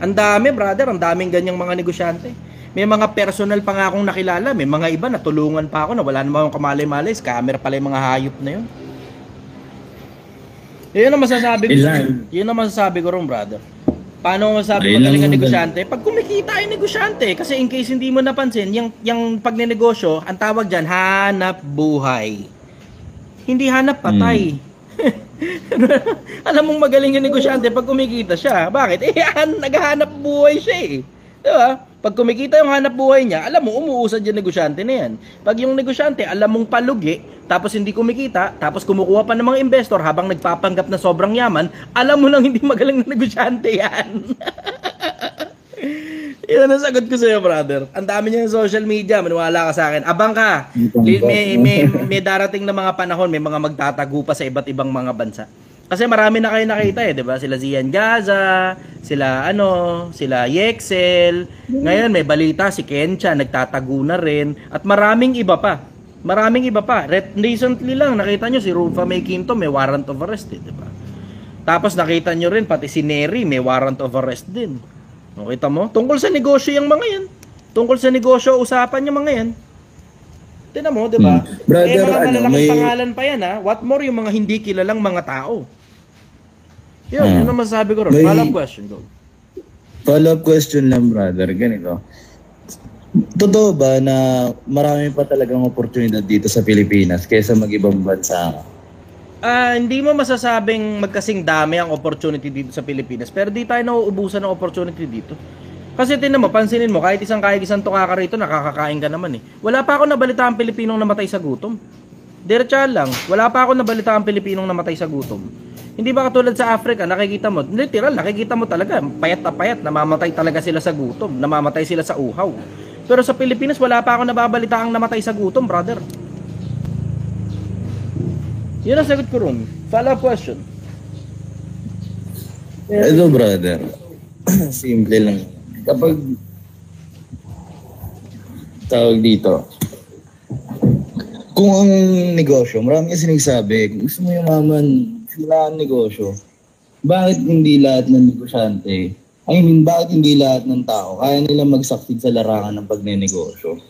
Ang dami, brother, ang daming ganyang mga negosyante. May mga personal pa nga akong nakilala, may mga iba natulungan pa ako na wala namang kamalay-malay, scammer pala yung mga hayop na yun. Yun ang masasabi ko. Yun ang masasabi ko ron, brother. Paano masasabi magaling ang negosyante? Pag kumikita ay negosyante. Kasi in case hindi mo napansin, yung pagnenegosyo, ang tawag dyan, hanap buhay. Hindi hanap patay. Alam mong magaling yung negosyante pag kumikita siya. Bakit? Naghahanap buhay siya eh. Diba? Pag kumikita yung hanap buhay niya, alam mo, umuusad yung negosyante na yan. Pag yung negosyante, alam mong palugi, tapos hindi kumikita, tapos kumukuha pa ng mga investor habang nagpapanggap na sobrang yaman, alam mo lang hindi magaling na negosyante yan. Yan ang sagot ko sa'yo, brother. Ang dami niya yung social media, maniwala ka sa akin. Abang ka, may darating na mga panahon, may mga magtatago pa sa iba't ibang mga bansa. Kasi marami na kayo nakita eh, 'di ba? Sila Zian Gaza, sila Yexel. Ngayon may balita si Kencha nagtatago na rin at maraming iba pa. Recently lang nakita nyo si Rufa May Quinto may warrant of arrest, 'di ba? Tapos nakita nyo rin pati si Neri may warrant of arrest din. Nakita mo? Tungkol sa negosyo yung mga 'yan. Tungkol sa negosyo usapan yung mga 'yan. Tingnan mo, 'di ba? Brother, mga malalaking pangalan pa 'yan ha. What more yung mga hindi kilalang mga tao. Yun ang masasabi ko rin. Follow-up question lang, brother. Ganito. Totoo ba na marami pa talagang oportunidad dito sa Pilipinas kaysa mag-ibang bansa? Hindi mo masasabing magkasing dami ang opportunity dito sa Pilipinas, pero di tayo nauubusan ng opportunity dito. Kasi tinan mo, pansinin mo, kahit isang tuka ka rito, nakakakain ka naman eh. Wala pa ako nabalita ang Pilipinong namatay sa gutom. Diretsa lang, wala pa ako nabalita ang Pilipinong namatay sa gutom. Hindi ba katulad sa Africa, nakikita mo, literal, nakikita mo talaga, payat na payat, namamatay talaga sila sa gutom, namamatay sila sa uhaw. Pero sa Pilipinas, wala pa ako nababalita ang namatay sa gutom, brother. Yun ang sagot ko ron. Follow-up question. Ito, brother. Simple lang. Kapag tawag dito, kung ang negosyo, marami kasi sinasabi, gusto mo yumaman, simula ang negosyo, bakit hindi lahat ng negosyante, bakit hindi lahat ng tao kaya nila mag-succeed sa larangan ng pagnenegosyo?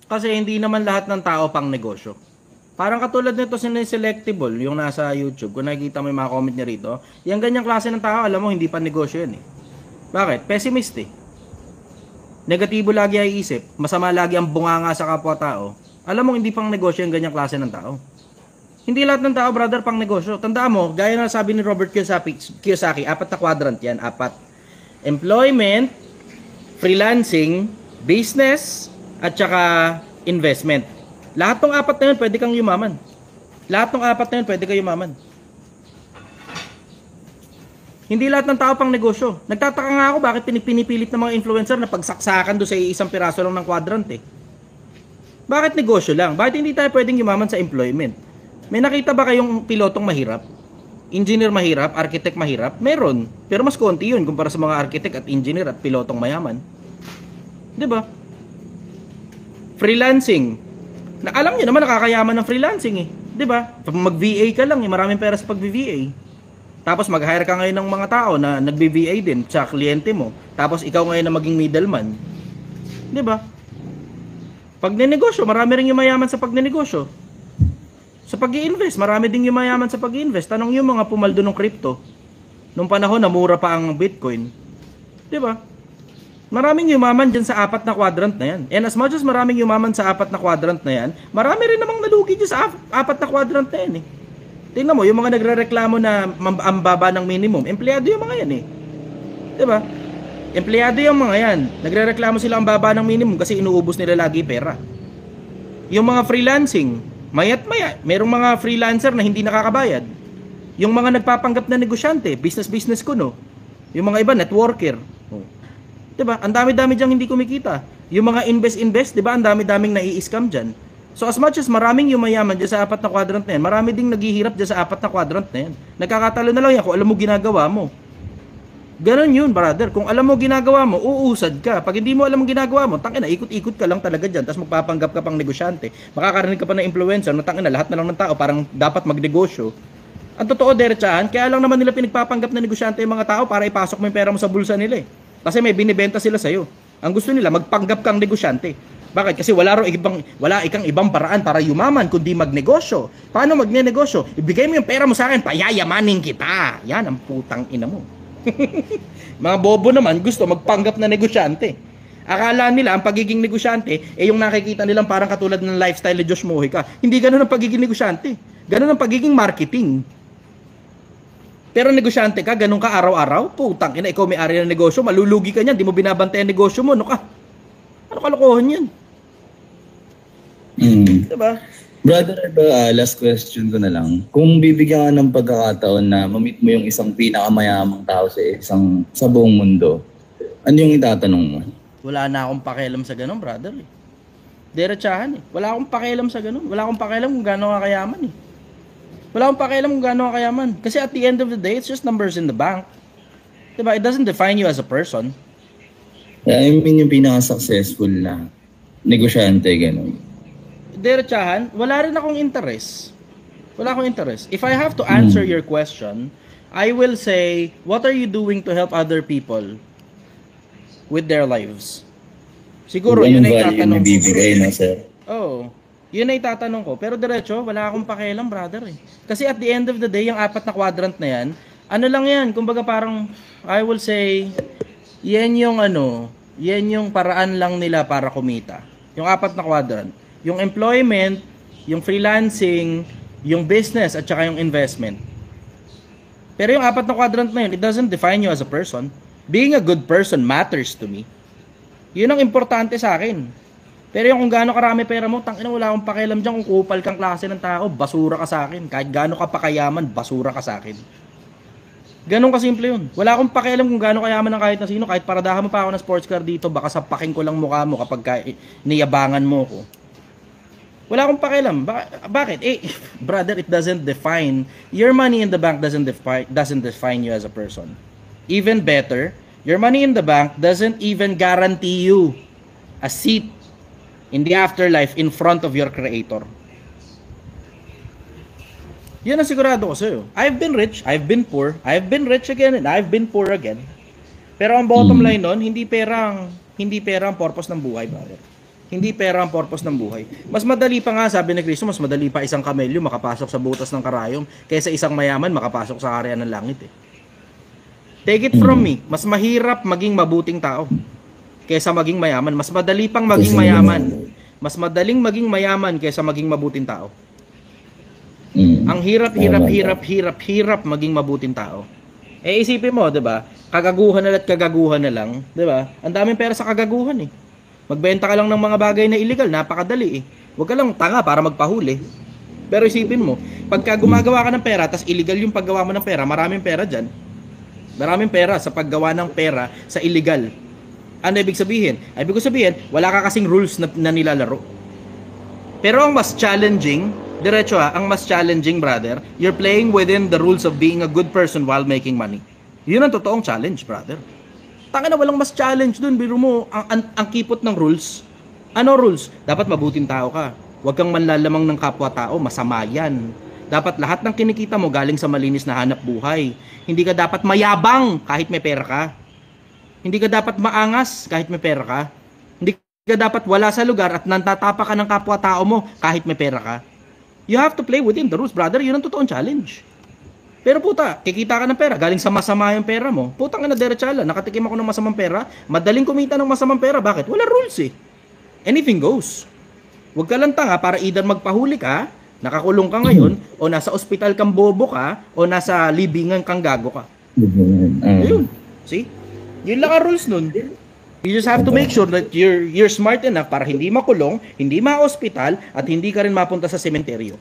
Kasi hindi naman lahat ng tao pang negosyo. Parang katulad nito Selectable, yung nasa YouTube, kung nakikita mo yung mga comment niya rito, yung ganyang klase ng tao, alam mo, hindi pa negosyo yan eh. Bakit? Pessimist eh. Negatibo lagi ay isip, masama lagi ang bunganga sa kapwa-tao. Alam mo, hindi pang negosyo yung ganyang klase ng tao. Hindi lahat ng tao, brother, pang negosyo. Tandaan mo, gaya na sabi ni Robert Kiyosaki, 4 na quadrant yan, 4. Employment, freelancing, business, at saka investment. Lahat ng 4 na yun, pwede kang yumaman. Lahat ng 4 na yun, pwede kang yumaman. Hindi lahat ng tao pang negosyo. Nagtataka nga ako bakit pinipilit ng mga influencer na pagsaksakan doon sa isang piraso lang ng quadrant eh. Bakit negosyo lang? Bakit hindi tayo pwedeng yumaman sa employment? May nakita ba kayong pilotong mahirap? Engineer mahirap? Architect mahirap? Meron. Pero mas konti yun kumpara sa mga architect at engineer at pilotong mayaman. Diba? Freelancing. Alam nyo naman nakakayaman ng freelancing eh. Diba? Mag-VA ka lang eh. Maraming pera sa pag-VA. Tapos mag-hire ka ngayon ng mga tao na nag-VA din sa kliyente mo. Tapos ikaw ngayon na maging middleman. Diba? Pag ninegosyo, marami rin yung mayaman sa pagnenegosyo. Sa pag-i-invest, marami ding yung mayaman sa pag-i-invest. Tanong yung mga pumaldo ng crypto. Nung panahon na mura pa ang Bitcoin. 'Di ba? Maraming yumaman dyan sa 4 na quadrant na yan. And as much as maraming yumaman sa 4 na quadrant na yan, marami rin namang nalugi dyan sa 4 na quadrant na yan eh. Tingnan mo, yung mga nagre-reklamo na ang baba ng minimum, empleyado yung mga yan eh. Diba? Empleyado yung mga yan. Nagre-reklamo sila ang baba ng minimum kasi inuubos nila lagi pera. Yung mga freelancing, mayat maya, merong mga freelancer na hindi nakakabayad. Yung mga nagpapanggap na negosyante, business ko no. Yung mga iba, networker. Diba? Ang dami-dami diyang hindi kumikita. Yung mga invest, diba? Ang dami-daming nai-scam dyan. So as much as maraming yumayaman dyan sa 4 na quadrant na yan, marami ding naghihirap dyan sa 4 na quadrant na yan. Nagkakatalo na lang yan kung alam mo ginagawa mo. Ganon yun, brother. Kung alam mo ginagawa mo, uusad ka. Pag hindi mo alam ang ginagawa mo, tangina, ikot-ikot ka lang talaga dyan. Tapos magpapanggap ka pang negosyante. Makakarinig ka pa ng influencer na tangina, lahat na lang ng tao parang dapat magnegosyo. Ang totoo, derechahan, kaya lang naman nila pinagpapanggap na negosyante yung mga tao para ipasok mo yung pera mo sa bulsa nila eh. Kasi may binibenta sila sa'yo. Ang gusto nila, magpanggap kang negosyante. Bakit? Kasi wala ikang ibang paraan para yumaman kundi magnegosyo. Paano magnenegosyo? Ibigay mo yung pera mo sa akin, payayamanin kita. Yan ang putang ina mo. Mga bobo naman gusto magpanggap na negosyante. Akala nila ang pagiging negosyante yung nakikita nilang parang katulad ng lifestyle ni Josh Mojica. Hindi ganoon ang pagiging negosyante. Ganoon ang pagiging marketing. Pero negosyante ka, ganun ka araw-araw, putang ina, ikaw may-ari ng negosyo, malulugi ka niyan, di mo binabantayan ang negosyo mo, ano ka? Ano kalokohan yan? Diba? Brother, last question ko na lang. Kung bibigyan ka ng pagkakataon na mamit mo yung isang pinakamayamang tao sa buong mundo, ano yung itatanong mo? Wala na akong pakialam sa ganun, brother. Derechahan eh. Wala akong pakialam sa ganun. Wala akong pakialam kung gaano ka kayaman eh. Wala akong pakialam kung gaano ka kayaman. Kasi at the end of the day, it's just numbers in the bank. Diba? It doesn't define you as a person. I mean yung pinaka-successful na negosyante, gano'n. Derechahan, wala rin akong interest. Wala akong interest. If I have to answer your question, I will say, what are you doing to help other people with their lives? Siguro, yun ay tatanong ko. Oh, yun ay tatanong ko. Pero diretso, wala akong pakialam, brother eh. Kasi at the end of the day, yung 4 na quadrant na yan, ano lang yan, kumbaga parang, I will say, yan yung paraan lang nila para kumita. Yung 4 na quadrant. Yung employment, yung freelancing, yung business, at saka yung investment. Pero yung 4 na quadrant na yun, it doesn't define you as a person. Being a good person matters to me. Yun ang importante sa akin. Pero yung kung gaano karami pera mo, tangina, wala akong pakialam dyan kung kupal kang klase ng tao, basura ka sa akin. Kahit gaano ka pakayaman, basura ka sa akin. Ganon kasimple yun. Wala akong pakialam kung gaano kayaman ng kahit na sino. Kahit paradahan mo pa ako ng sports car dito, baka sapakin ko lang mukha mo kapag niyabangan mo ko. Wala akong pakialam. Bakit? Brother, it doesn't define. Your money in the bank doesn't define you as a person. Even better, your money in the bank doesn't even guarantee you a seat in the afterlife in front of your creator. Yan ang sigurado ko sa'yo. I've been rich, I've been poor, I've been rich again, and I've been poor again. Pero ang bottom line nun, hindi pera ang purpose ng buhay, brother. Hindi pera ang purpose ng buhay. Mas madali pa nga, sabi ni Cristo, mas madali pa isang kamelyo makapasok sa butas ng karayom kaysa isang mayaman makapasok sa area ng langit eh. Take it from me, mas mahirap maging mabuting tao kaysa maging mayaman. Mas madali pang maging mayaman. Mas madaling maging mayaman kaysa maging mabuting tao. Ang hirap maging mabuting tao. Eh isipin mo, 'di ba? Kagaguhan na lang, 'di ba? Ang daming pera sa kagaguhan eh. Magbenta ka lang ng mga bagay na illegal, napakadali eh. Huwag ka lang tanga para magpahuli. Pero isipin mo, pagka gumagawa ka ng pera, tas illegal yung paggawa mo ng pera, maraming pera diyan. Maraming pera sa paggawa ng pera sa illegal. Ano ibig sabihin? Ibig sabihin, wala ka kasing rules na nilalaro. Pero ang mas challenging, diretso ang mas challenging, brother, you're playing within the rules of being a good person while making money. Yun ang totoong challenge, brother. Tanga na, walang mas challenge dun. Biro mo, ang kipot ng rules. Ano rules? Dapat mabuting tao ka. Huwag kang manlalamang ng kapwa-tao, masama yan. Dapat lahat ng kinikita mo galing sa malinis na hanap buhay. Hindi ka dapat mayabang kahit may pera ka. Hindi ka dapat maangas kahit may pera ka. Hindi ka dapat wala sa lugar at nantatapa ka ng kapwa-tao mo kahit may pera ka. You have to play within the rules, brother. Yun ang totoong challenge. Pero puta, kikita ka ng pera, galing sa masama yung pera mo. Putang ina, derecha lang, nakatikim ako ng masamang pera, madaling kumita ng masamang pera. Bakit? Wala rules eh. Anything goes. Huwag ka lang tanga para either magpahuli ka, nakakulong ka ngayon, o nasa ospital kang bobo ka, o nasa libingan kang gago ka. Ayun. See? Yun lang ang rules nun. You just have to make sure that you're smart enough para hindi makulong, hindi ma-hospital, at hindi ka rin mapunta sa sementeryo.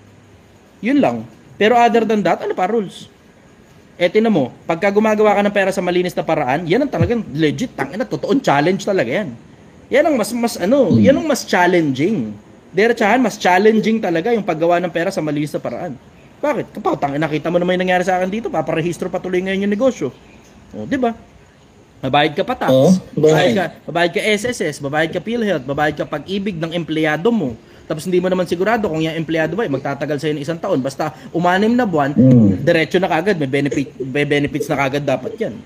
Yun lang. Pero other than that, ano pa rules? Tinan mo, pagka gumagawa ka ng pera sa malinis na paraan, yan ang talagang legit, tangina, totoong challenge talaga yan. Yan ang yan ang mas challenging. Diretsahan, mas challenging talaga yung paggawa ng pera sa malinis na paraan. Bakit? Kapag tangina, nakita mo naman yung nangyari sa akin dito, paparehistro patuloy ngayon yung negosyo. O, di ba? Babayad ka pa tax, babayad ka SSS, babayad ka PhilHealth, babayad ka pag-ibig ng empleyado mo. Tapos hindi mo naman sigurado kung yung empleyado ba magtatagal sa'yo ng 1 taon. Basta 6 na buwan, diretso na kagad, may benefits na kagad dapat yan.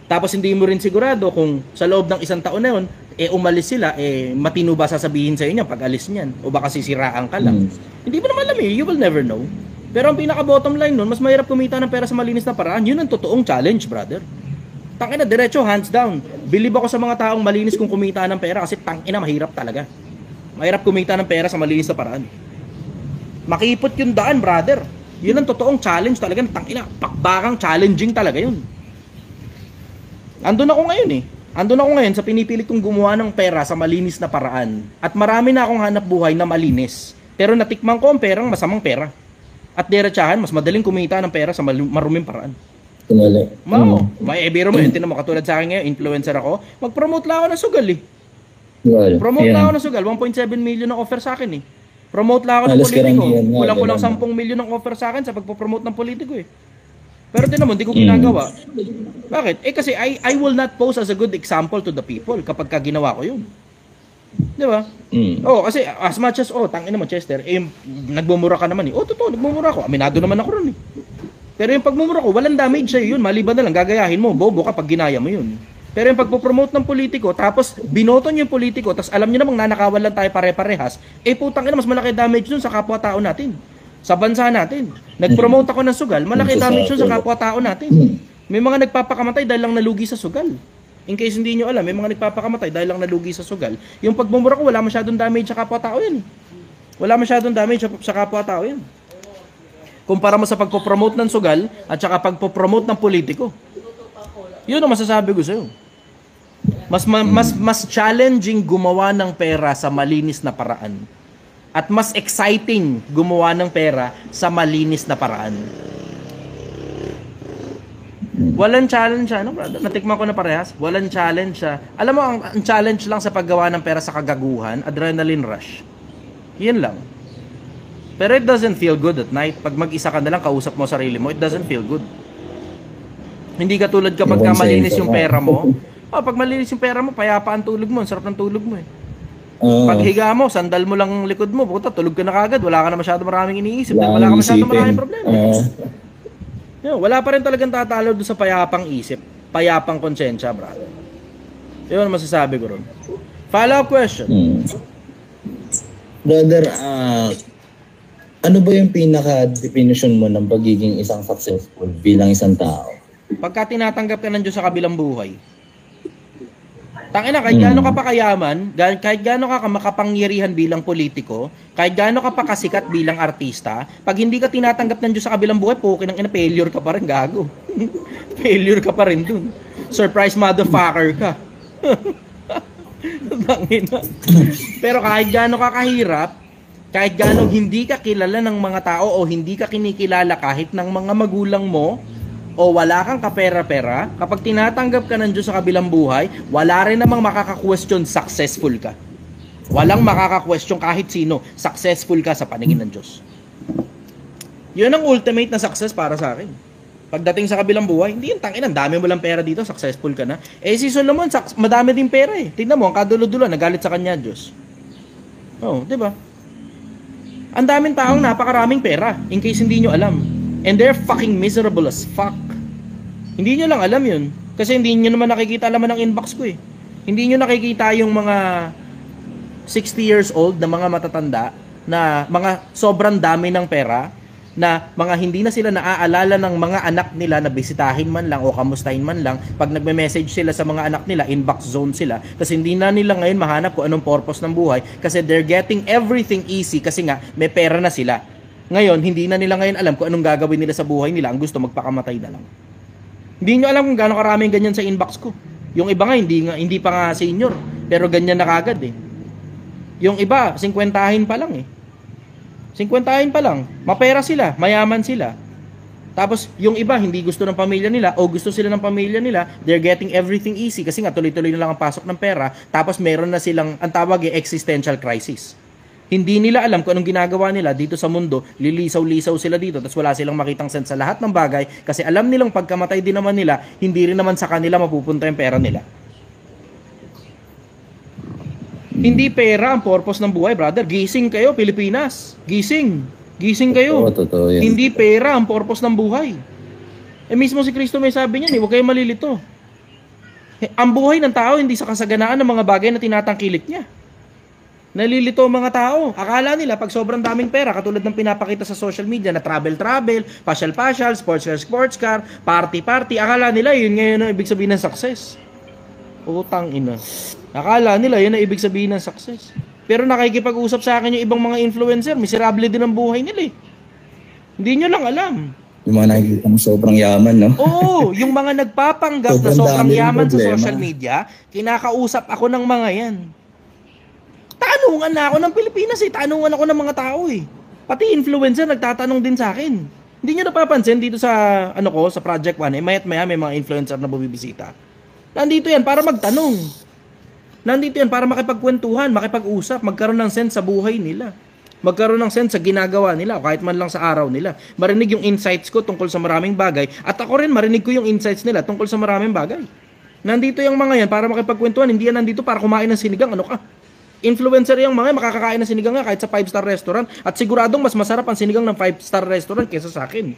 Tapos hindi mo rin sigurado kung sa loob ng 1 taon na yun, umalis sila, matino ba sasabihin sa inyo pag alis niyan? O baka sisiraan ka lang. Hindi mo naman alam you will never know. Pero ang pinaka-bottom line nun, mas mahirap kumita ng pera sa malinis na paraan. Yun ang totoong challenge, brother. Tangina, diretso, hands down. Believe ako sa mga taong malinis kung kumita ng pera kasi tangina, mahirap talaga. Mahirap kumita ng pera sa malinis na paraan. Makipot yung daan, brother. Yun ang totoong challenge talaga. Tangina, pakbakang challenging talaga yun. Andun ako ngayon sa pinipilit kong gumawa ng pera sa malinis na paraan. At marami na akong hanap buhay na malinis. Pero natikman ko ang perang masamang pera. At diretsahan, mas madaling kumita ng pera sa maruming paraan. May biro mo yun. Tinan mo, katulad sa akin ngayon, influencer ako. Mag-promote lang ako ng sugal eh. Promote lang ako ng sugal. 1.7 million ang offer sa akin eh. Promote lang ako ng politiko. Kulang-kulang 10 million ang offer sa akin sa pagpo-promote ng politiko eh. Pero tinan mo, hindi ko ginagawa. Bakit? Kasi I will not pose as a good example to the people kapag ka ginawa ko yun. Di ba? Kasi as much as, tangina mo Chester, nagmumura ka naman eh. Totoo, nagmumura ako. Aminado naman ako ron eh. Pero yung pagmumura ko, walang damage sa'yo yun. Maliban na lang, gagayahin mo. Bobo ka pag ginaya mo yun. Pero yung pagpo-promote ng politiko, tapos binoto niyo yung politiko, tapos alam niyo namang nanakawan lang tayo pare-parehas, putang ina, mas malaki damage dun sa kapwa-tao natin. Sa bansa natin. Nag-promote ako ng sugal, malaki damage dun sa kapwa-tao natin. May mga nagpapakamatay dahil lang nalugi sa sugal. In case hindi niyo alam, may mga nagpapakamatay dahil lang nalugi sa sugal. Yung pagmumura ko, wala masyadong damage sa kapwa-tao yan. Wala masyadong damage sa kapwa-tao yan. Kumpara mo sa pagpo-promote ng sugal at saka pagpo-promote ng politiko. Yun ang masasabi ko sa'yo. Mas challenging gumawa ng pera sa malinis na paraan. At mas exciting gumawa ng pera sa malinis na paraan. Walang challenge siya, no, brother? Natikman ko na parehas. Walang challenge siya. Alam mo, ang challenge lang sa paggawa ng pera sa kagaguhan, adrenaline rush. Yun lang. Pero it doesn't feel good at night. Pag mag-isa ka na lang, kausap mo sarili mo, it doesn't feel good. Hindi katulad kapag malinis yung pera mo. Pag malinis yung pera mo, payapa ang tulog mo. Ang sarap ng tulog mo eh. Pag higa mo, sandal mo lang likod mo, puta, tulog ka na kagad. Wala ka na masyado maraming iniisip. Wala ka masyado maraming problema. Wala pa rin talagang tatalo doon sa payapang isip. Payapang konsensya, brother. Yun ang masasabi ko ron. Follow-up question. Brother, ano ba yung pinaka-definition mo ng pagiging isang successful bilang isang tao? Pagka tinatanggap ka ng Diyos sa kabilang buhay, tangina, kahit gaano ka pa kayaman, kahit gaano ka makapangyarihan bilang politiko, kahit gaano ka pa kasikat bilang artista, pag hindi ka tinatanggap ng Diyos sa kabilang buhay, pukin ng failure ka pa rin, gago. Failure ka pa rin dun. Surprise motherfucker ka. Tangina. Pero kahit gaano ka kahirap, kahit gaano hindi ka kilala ng mga tao o hindi ka kinikilala kahit ng mga magulang mo, o wala kang kapera-pera, kapag tinatanggap ka ng Diyos sa kabilang buhay, wala rin namang makaka-question successful ka. Walang makaka-question kahit sino, successful ka sa paningin ng Diyos. Yun ang ultimate na success para sa akin. Pagdating sa kabilang buhay, hindi yung tangin, ang dami mo lang pera dito, successful ka na. Si Solomon, madami din pera eh. Tingnan mo, ang kadulo-dulo, nagalit sa kanya Diyos. Di ba? Ang daming taong napakaraming pera, in case hindi nyo alam. And they're fucking miserable as fuck. Hindi nyo lang alam yun. Kasi hindi nyo naman nakikita laman ng inbox ko eh. Hindi nyo nakikita yung mga 60 years old na mga matatanda na mga sobrang dami ng pera. na mga hindi na sila naaalala ng mga anak nila na bisitahin man lang o kamustahin man lang. Pag nagme-message sila sa mga anak nila, inbox zone sila. Kasi hindi na nila ngayon mahanap kung anong purpose ng buhay kasi they're getting everything easy kasi nga may pera na sila. Ngayon, hindi na nila ngayon alam kung anong gagawin nila sa buhay nila. Ang gusto, magpakamatay na lang. Hindi nyo alam kung gaano karaming ganyan sa inbox ko. Yung iba nga, hindi pa nga senior. Pero ganyan na kagad eh. Yung iba, 50 pa lang eh. 50 pa lang. Mapera sila, mayaman sila. Tapos, yung iba, hindi gusto ng pamilya nila o gusto sila ng pamilya nila, they're getting everything easy kasi nga tuloy-tuloy na lang ang pasok ng pera. Tapos, meron na silang, ang tawag existential crisis. Hindi nila alam kung anong ginagawa nila dito sa mundo, lilisaw-lisaw sila dito, tapos wala silang makitang sense sa lahat ng bagay kasi alam nilang pagkamatay din naman nila, hindi rin naman sa kanila mapupunta yung pera nila. Hindi pera ang purpose ng buhay, brother. Gising kayo, Pilipinas. Gising. Gising kayo. Totoo yan. Hindi pera ang purpose ng buhay. Mismo si Kristo may sabi niyan, huwag kayo malilito. Ang buhay ng tao hindi sa kasaganaan ng mga bagay na tinatangkilik niya. Nalilito ang mga tao. Akala nila pag sobrang daming pera, katulad ng pinapakita sa social media na travel, pasyal, sports car, party, akala nila yun ngayon ang ibig sabihin ng success. Utang ina. Akala nila yun ang ibig sabihin ng success. Pero nakikipag-usap sa akin yung ibang mga influencer, miserable din ang buhay nila eh. Hindi nyo lang alam. Yung mga nakikita mo sobrang yaman, no? Oo, yung mga nagpapanggap na sobrang dami ring yaman sa problema. social media, kinakausap ako ng mga yan. Tanungan na ako ng Pilipinas eh, tanungan ako ng mga tao eh. Pati influencer nagtatanong din sa akin. Hindi nyo napapansin dito sa sa Project One, mayat maya may mga influencer na bumibisita. Nandito yan para magtanong. Nandito yan para makipagkwentuhan, makipag-usap, magkaroon ng sense sa buhay nila. Magkaroon ng sense sa ginagawa nila, kahit man lang sa araw nila. Marinig yung insights ko tungkol sa maraming bagay. At ako rin, marinig ko yung insights nila tungkol sa maraming bagay. Nandito yung mga yan para makipagkwentuhan, hindi yan nandito para kumain ng sinigang. Ano ka? Influencer yung mga yan, makakakain ng sinigang nga kahit sa 5-star restaurant. At siguradong mas masarap ang sinigang ng 5-star restaurant kaysa sa akin.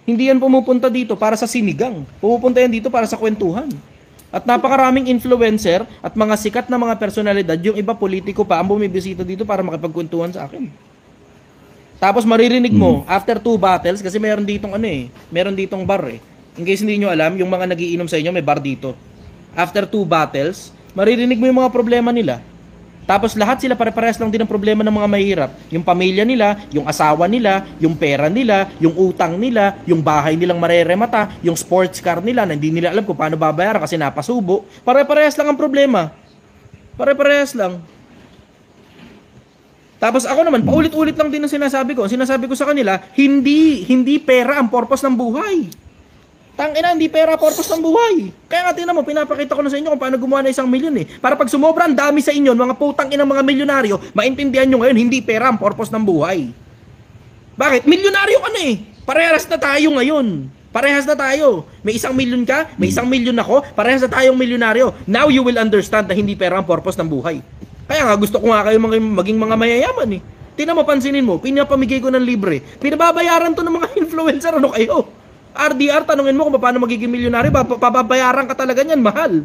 Hindi yan pumupunta dito para sa sinigang. Pumupunta yan dito para sa kwentuhan. At napakaraming influencer at mga sikat na mga personalidad, yung iba politiko pa ang bumibisita dito para makipagkwentuhan sa akin. Tapos maririnig mo, after 2 battles, kasi meron ditong meron ditong bar eh. In case hindi nyo alam, yung mga nagiinom sa inyo, may bar dito. After 2 battles, maririnig mo yung mga problema nila. Tapos lahat sila pare-parehas lang din ang problema ng mga mahirap. Yung pamilya nila, yung asawa nila, yung pera nila, yung utang nila, yung bahay nilang mareremata, yung sports car nila na hindi nila alam kung paano babayaran kasi napasubo. Pare-parehas lang ang problema. Pare-parehas lang. Tapos ako naman, paulit-ulit lang din ang sinasabi ko. Ang sinasabi ko sa kanila, hindi pera ang purpose ng buhay. Tangina, hindi pera purpose ng buhay. Kaya nga tingnan mo, pinapakita ko na sa inyo kung paano gumawa ng 1 milyon eh. Para pag sumobra ang dami sa inyo, mga putang inang mga milyonaryo, maintindihan nyo ngayon, hindi pera ang purpose ng buhay. Bakit? Milyonaryo ka na eh. Parehas na tayo ngayon. Parehas na tayo. May 1 milyon ka, may 1 milyon ako, parehas na tayong milyonaryo. Now you will understand na hindi pera ang purpose ng buhay. Kaya nga, gusto ko nga kayo maging mga mayayaman eh. Tingnan mo, pansinin mo, pinapamigay ko ng libre. Pinababayaran to ng mga influencer, ano kayo? RDR, tanungin mo kung paano magiging milyonaryo, papabayaran ka talaga niyan, mahal.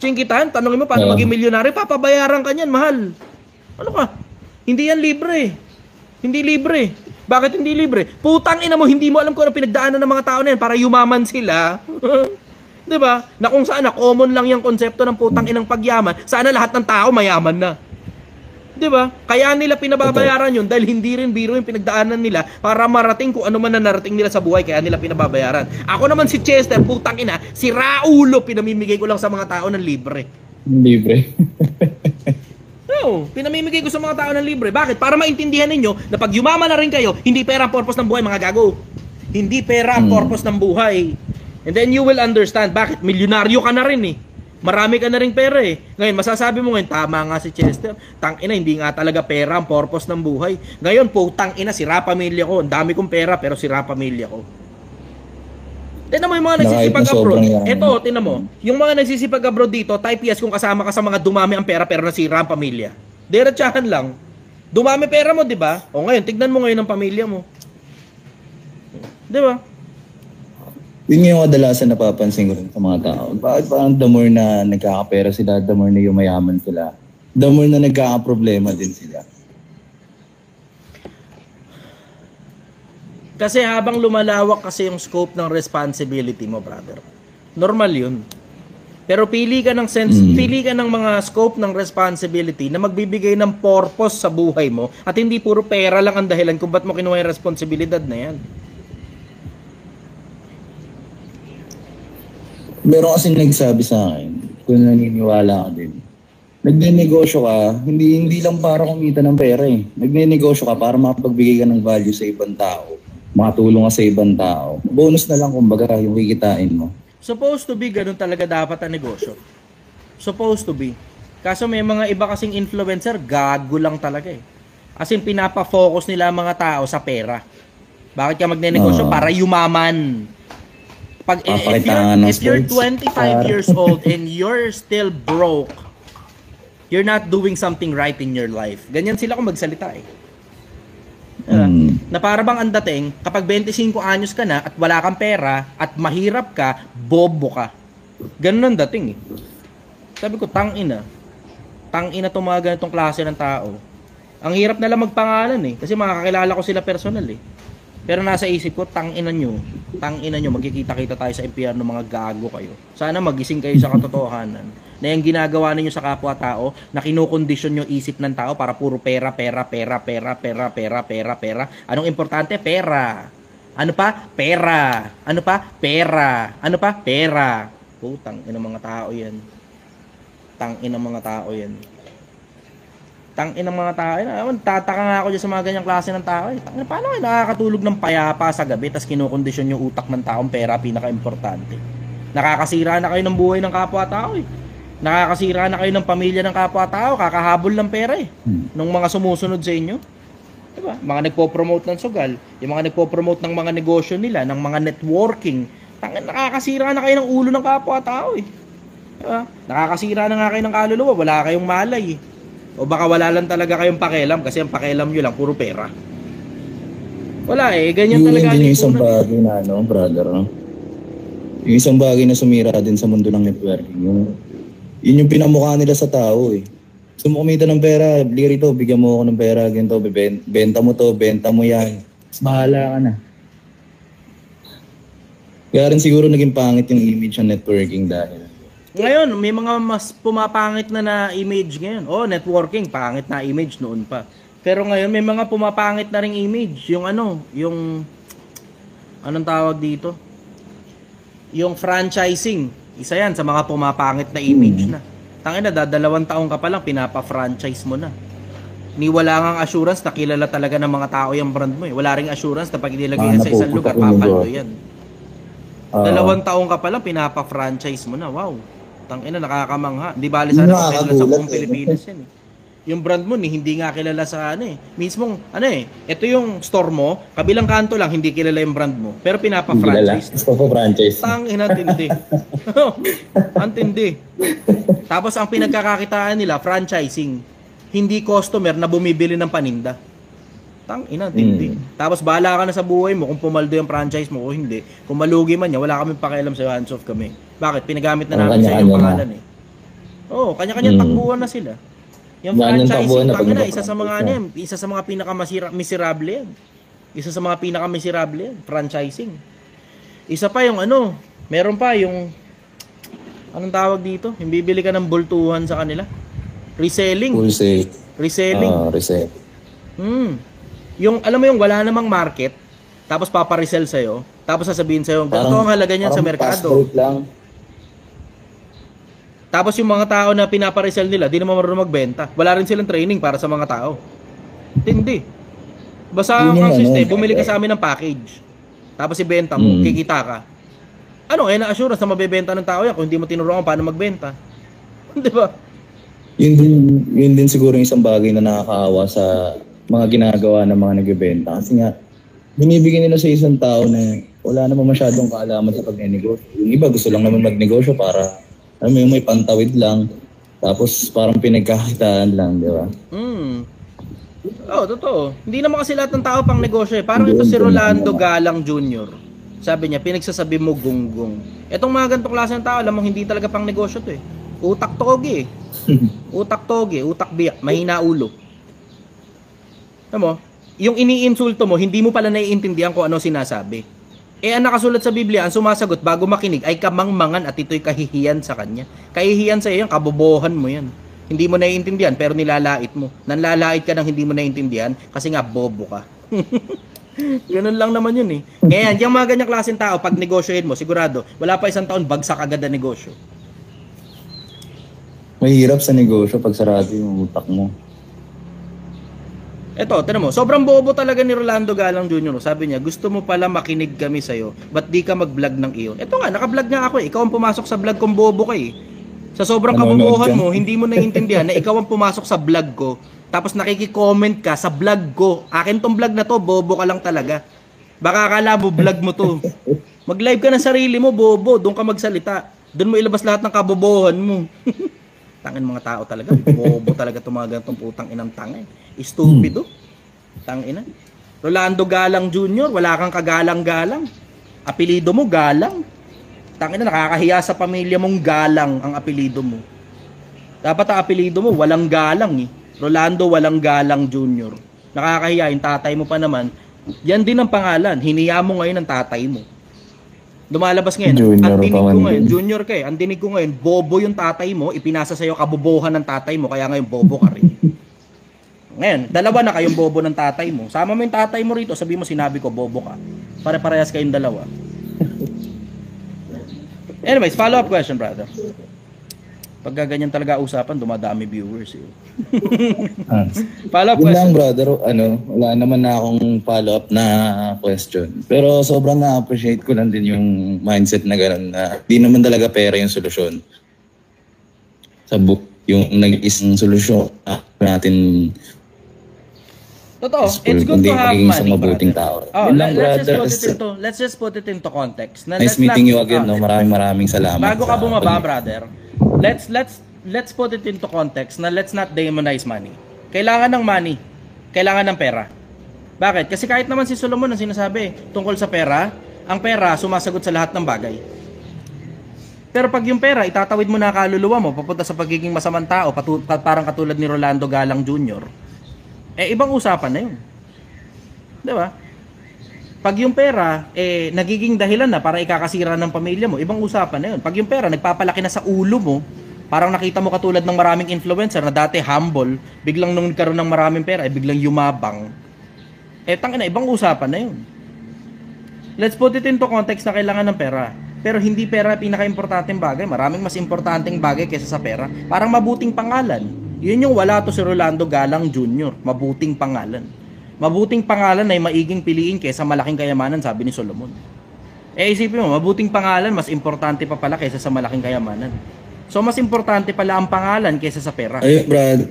Chinkitan, tanungin mo paano maging milyonaryo, papabayaran ka niyan, mahal. Ano ka? Hindi yan libre. Hindi libre. Bakit hindi libre? Putang ina mo, hindi mo alam kung ano pinagdaanan ng mga tao na yan para yumaman sila. Diba? Na kung saan na common lang yung konsepto ng putang inang pagyaman, sana lahat ng tao mayaman na. Diba? Kaya nila pinababayaran yun dahil hindi rin biro yung pinagdaanan nila para marating kung ano man na narating nila sa buhay, kaya nila pinababayaran. Ako naman si Chester, putang ina, si Raulo, pinamimigay ko lang sa mga tao ng libre. Libre. No, pinamimigay ko sa mga tao ng libre. Bakit? Para maintindihan ninyo na pag yumaman na rin kayo, hindi pera ang purpose ng buhay, mga gago. Hindi pera ang purpose ng buhay. And then you will understand bakit milyonaryo ka na rin eh. Marami ka na ring pera eh. Ngayon, masasabi mo ngayon, tama nga si Chester. Tangina, hindi nga talaga pera ang purpose ng buhay. Ngayon, putang ina, sira pamilya ko. Ang dami kong pera, pero sira pamilya ko. Tignan mo yung mga nagsisipag-abroad. Ito, tignan mo. Yung mga nagsisipag-abroad dito, type yes kung kasama ka sa mga dumami ang pera, pero nasira ang pamilya. Diretsahan lang. Dumami pera mo, di ba? O ngayon, tignan mo ngayon ang pamilya mo. Di ba? Yun yung kadalasan napapansin ko rin sa mga tao. Bakit parang the more na nagkakapera sila, the more na yumayaman sila, the more na nagkakaproblema din sila. Kasi habang lumalawak kasi yung scope ng responsibility mo, brother. Normal yun. Pero pili ka ng pili ka ng mga scope ng responsibility na magbibigay ng purpose sa buhay mo at hindi puro pera lang ang dahilan kung ba't mo kinuha yung responsibilidad na yan. Meron kasi nagsabi sa akin, kung naniniwala ka din. Nagnenegosyo ka, hindi lang para kumita ng pera eh. Nagnenegosyo ka para makapagbigay ka ng value sa ibang tao. Makatulong ka sa ibang tao. Bonus na lang kumbaga yung kikitain mo. Supposed to be, ganun talaga dapat ang negosyo. Supposed to be. Kaso may mga iba kasing influencer, gago lang talaga eh. As in, pinapa-focus nila ang mga tao sa pera. Bakit ka magnenegosyo? Para yumaman. If you're 25 years old and you're still broke, you're not doing something right in your life. Ganyan sila kung magsalita eh. Na para bang ang dating, kapag 25 anyos ka na at wala kang pera at mahirap ka, bobo ka. Ganun ang dating eh. Sabi ko, tangina itong mga ganitong klase ng tao. Ang hirap na lang magpangalan eh, kasi makakakilala ko sila personal eh. Pero nasa isip ko, tangina nyo, magkikita-kita tayo sa impyerno, mga gago kayo. Sana magising kayo sa katotohanan na yung ginagawa ninyo sa kapwa-tao, na kinukondisyon yung isip ng tao para puro pera. Anong importante? Pera. Ano pa? Pera. Ano pa? Pera. Ano pa? Pera. Putang ina mga tao yan. Tangina mga tao yan. Tataka nga ako dyan sa mga ganyang klase ng tao. Paano kayo nakakatulog ng payapa sa gabi tas kinukondisyon yung utak ng taong pera pinaka-importante? Nakakasira na kayo ng buhay ng kapwa-tao eh. Nakakasira na kayo ng pamilya ng kapwa-tao, kakahabol ng pera eh. Nung mga sumusunod sa inyo. Diba? Mga nagpo-promote ng sugal, yung mga nagpo-promote ng mga negosyo nila, ng mga networking. Nakakasira na kayo ng ulo ng kapwa-tao eh. Diba? Nakakasira na nga kayo ng kaluluwa, wala kayong malay eh. O baka wala lang talaga kayong pakialam kasi ang pakialam nyo lang puro pera. Wala eh, ganyan talaga. Yung isang bagay na brother, no? Yung isang bagay na sumira din sa mundo ng networking, yun yung pinamukha nila sa tao eh. Gusto mo kumita ng pera, bili rito, bigyan mo ako ng pera, ganito, benta mo to, benta mo yan. Mas bahala ka na. Kaya rin siguro naging pangit yung image ng networking dahil. Ngayon, may mga mas pumapangit na image ngayon. Networking, pangit na image noon pa. Pero ngayon, may mga pumapangit na ring image. Yung anong tawag dito? Yung franchising. Isa yan sa mga pumapangit na image na. Tangina, 2 taon ka pa lang, pinapa-franchise mo na. Wala ngang assurance na kilala talaga ng mga tao yung brand mo eh. Wala ring assurance na pag inilagay yan sa isang lugar, papaldo yan. 2 taon ka pa lang, pinapa-franchise mo na. Wow. Tangina, nakakamangha. Di bali sana kung kilala sa buong Pilipinas yan eh. Yung brand mo hindi nga kilala sa mismong ito yung store mo, kabilang kanto lang hindi kilala yung brand mo, pero pinapa-franchise. Franchise. Tangina, tindi. Antindi. Tapos ang pinagkakakitaan nila, franchising. Hindi customer na bumibili ng paninda. Tangina, tindi. Tapos bahala ka na sa buhay mo kung pumaldo yung franchise mo o hindi. Kung malugi man yan, wala kaming pakialam sa hands off kami. Bakit? Pinagamit na namin sa iyong pangalan eh. Kanya-kanya takbuhan na sila. Yung franchising, isa sa mga pinaka-miserable yan. Isa sa mga pinaka-miserable yan, franchising. Isa pa yung meron pa yung, anong tawag dito? Yung bibili ka ng bultuhan sa kanila. Reselling. Wholesale. Reselling. Resell. Yung, alam mo yung wala namang market, tapos paparesell sa'yo, tapos sasabihin sa'yo, ganito ang halaga niyan sa merkado. Tapos yung mga tao na pinaparesell nila, di naman marunong magbenta. Wala rin silang training para sa mga tao. Hindi. Basta ang system, bumili ka sa amin ng package. Tapos ibenta mo, kikita ka. Na-assurance na mabebenta ng tao yan kung hindi mo tinuruan paano magbenta. Di ba? Yun din siguro yung isang bagay na nakakaawa sa mga ginagawa ng mga nagbebenta. Kasi nga, binibigyan nila sa isang tao na wala naman masyadong kaalaman sa pagnenegosyo. Yung iba gusto lang naman magnegosyo para may pantawid lang. Tapos parang pinagkakitaan lang, di ba? Totoo. Hindi naman kasi lahat ng tao pang negosyo eh. Parang ito si Rolando Galang Jr. Sabi niya, pinagsasabi mo gunggong. Etong mga ganitong klase ng tao, alam mo, hindi talaga pang negosyo to eh. Utak toge eh. Utak biyak, mahina ulo. Alam mo, yung iniinsulto mo, hindi mo pala naiintindihan kung ano sinasabi. Ang nakasulat sa Biblia, ang sumasagot bago makinig ay kamangmangan at ito'y kahihiyan sa kanya. Kahihiyan sa iyo yan, kabobohan mo yan. Hindi mo naiintindihan pero nilalait mo. Nanlalait ka ng hindi mo naiintindihan kasi nga bobo ka. Ganun lang naman yun eh. Ngayon, yung mga ganyang klaseng tao, pag negosyohin mo, sigurado, wala pa isang taon, bagsak agad ang negosyo. Mahirap sa negosyo pag sarado yung utak mo. Eto, tinan mo, sobrang bobo talaga ni Rolando Galang Jr. Sabi niya, gusto mo pala makinig kami sa'yo, ba't di ka mag-vlog ng iyon? Eto nga, naka-vlog nga ako eh. Ikaw ang pumasok sa vlog kong bobo ka eh. Sa sobrang kabobohan mo, hindi mo naiintindihan na ikaw ang pumasok sa vlog ko, tapos nakiki-comment ka sa vlog ko. Akin tong vlog na to, bobo ka lang talaga. Baka akala mo vlog mo to. Mag-live ka ng sarili mo, bobo. Doon ka magsalita. Doon mo ilabas lahat ng kabobohan mo. Tangin mga tao talaga. Bobo talaga itong mga ganitong putang inang tanga eh. Stupido. Tangina. Rolando Galang Jr., wala kang kagalang-galang. Apelido mo, Galang. Tangina, nakakahiya sa pamilya mong Galang ang apelido mo. Dapat ang apelido mo, walang galang eh. Rolando Walang Galang Jr. Nakakahiya, yung tatay mo pa naman. Yan din ang pangalan. Hiniya mo ngayon ang tatay mo. Lumalabas ngayon, ang dinig ko ngayon, junior ka eh, ang dinig ko ngayon, bobo yung tatay mo, ipinasa sa'yo kabobohan ng tatay mo, kaya ngayon bobo ka rin. Ngayon, dalawa na kayong bobo ng tatay mo. Sama mo yung tatay mo rito, sabi mo sinabi ko, bobo ka. Pare-parehas kayong dalawa. Anyways, follow-up question, brother. Pagka ganyan talaga usapan, dumadami viewers eh. Follow-up Yun lang, question. brother, wala naman na akong follow-up na question. Pero sobrang na-appreciate ko lang din yung mindset na gano'n na di naman talaga pera yung solusyon. Sa book, yung nag-isang solusyon natin. Totoo, it's good to have maging isang money, mabuting brother. tao. Yun lang, brother. Let's just put it into context. Nice meeting you again, no? Maraming salamat. Bago ka bumaba, brother, let's put it into context na let's not demonize money. Kailangan ng money. Kailangan ng pera. Bakit? Kasi kahit naman si Solomon ang sinasabi tungkol sa pera, ang pera sumasagot sa lahat ng bagay. Pero pag yung pera, itatawid mo na kaluluwa mo, papunta sa pagiging masamang tao, parang katulad ni Rolando Galang Jr., ibang usapan na yun. Diba? Pag yung pera, nagiging dahilan na para ikakasira ng pamilya mo, ibang usapan na yun. Pag yung pera, nagpapalaki na sa ulo mo, parang nakita mo katulad ng maraming influencer na dati humble, biglang nung nagkaroon ng maraming pera, biglang yumabang. Tangina, ibang usapan na yun. Let's put it into context na kailangan ng pera. Pero hindi pera pinaka-importanteng bagay. Maraming mas importanteng bagay kaysa sa pera. Parang mabuting pangalan. Yun yung wala to si Rolando Galang Jr. Mabuting pangalan. Mabuting pangalan ay maiging piliin kaysa malaking kayamanan, sabi ni Solomon. Isipin mo, mabuting pangalan mas importante pa pala kaysa sa malaking kayamanan. So mas importante pala ang pangalan kaysa sa pera. Ay, brother,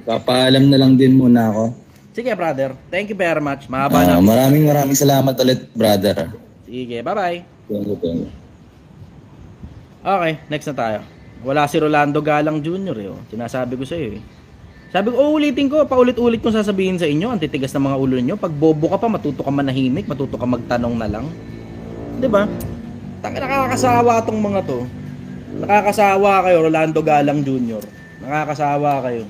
papaalam na lang din muna ako. Sige, brother. Thank you very much. Mahaba na. Maraming salamat ulit, brother. Sige, bye-bye. Thank you. Okay, next na tayo. Wala si Rolando Galang Jr. eh. Sinasabi ko sa iyo eh. Sabi ko, ulitin ko, paulit-ulit kong sasabihin sa inyo, ang titigas ng mga ulo niyo. Pag bobo ka pa, matuto ka manahimik, matuto ka magtanong na lang. 'Di ba? Nakakasawa tong mga to. Nakakasawa kayo, Rolando Galang Jr. Nakakasawa kayo.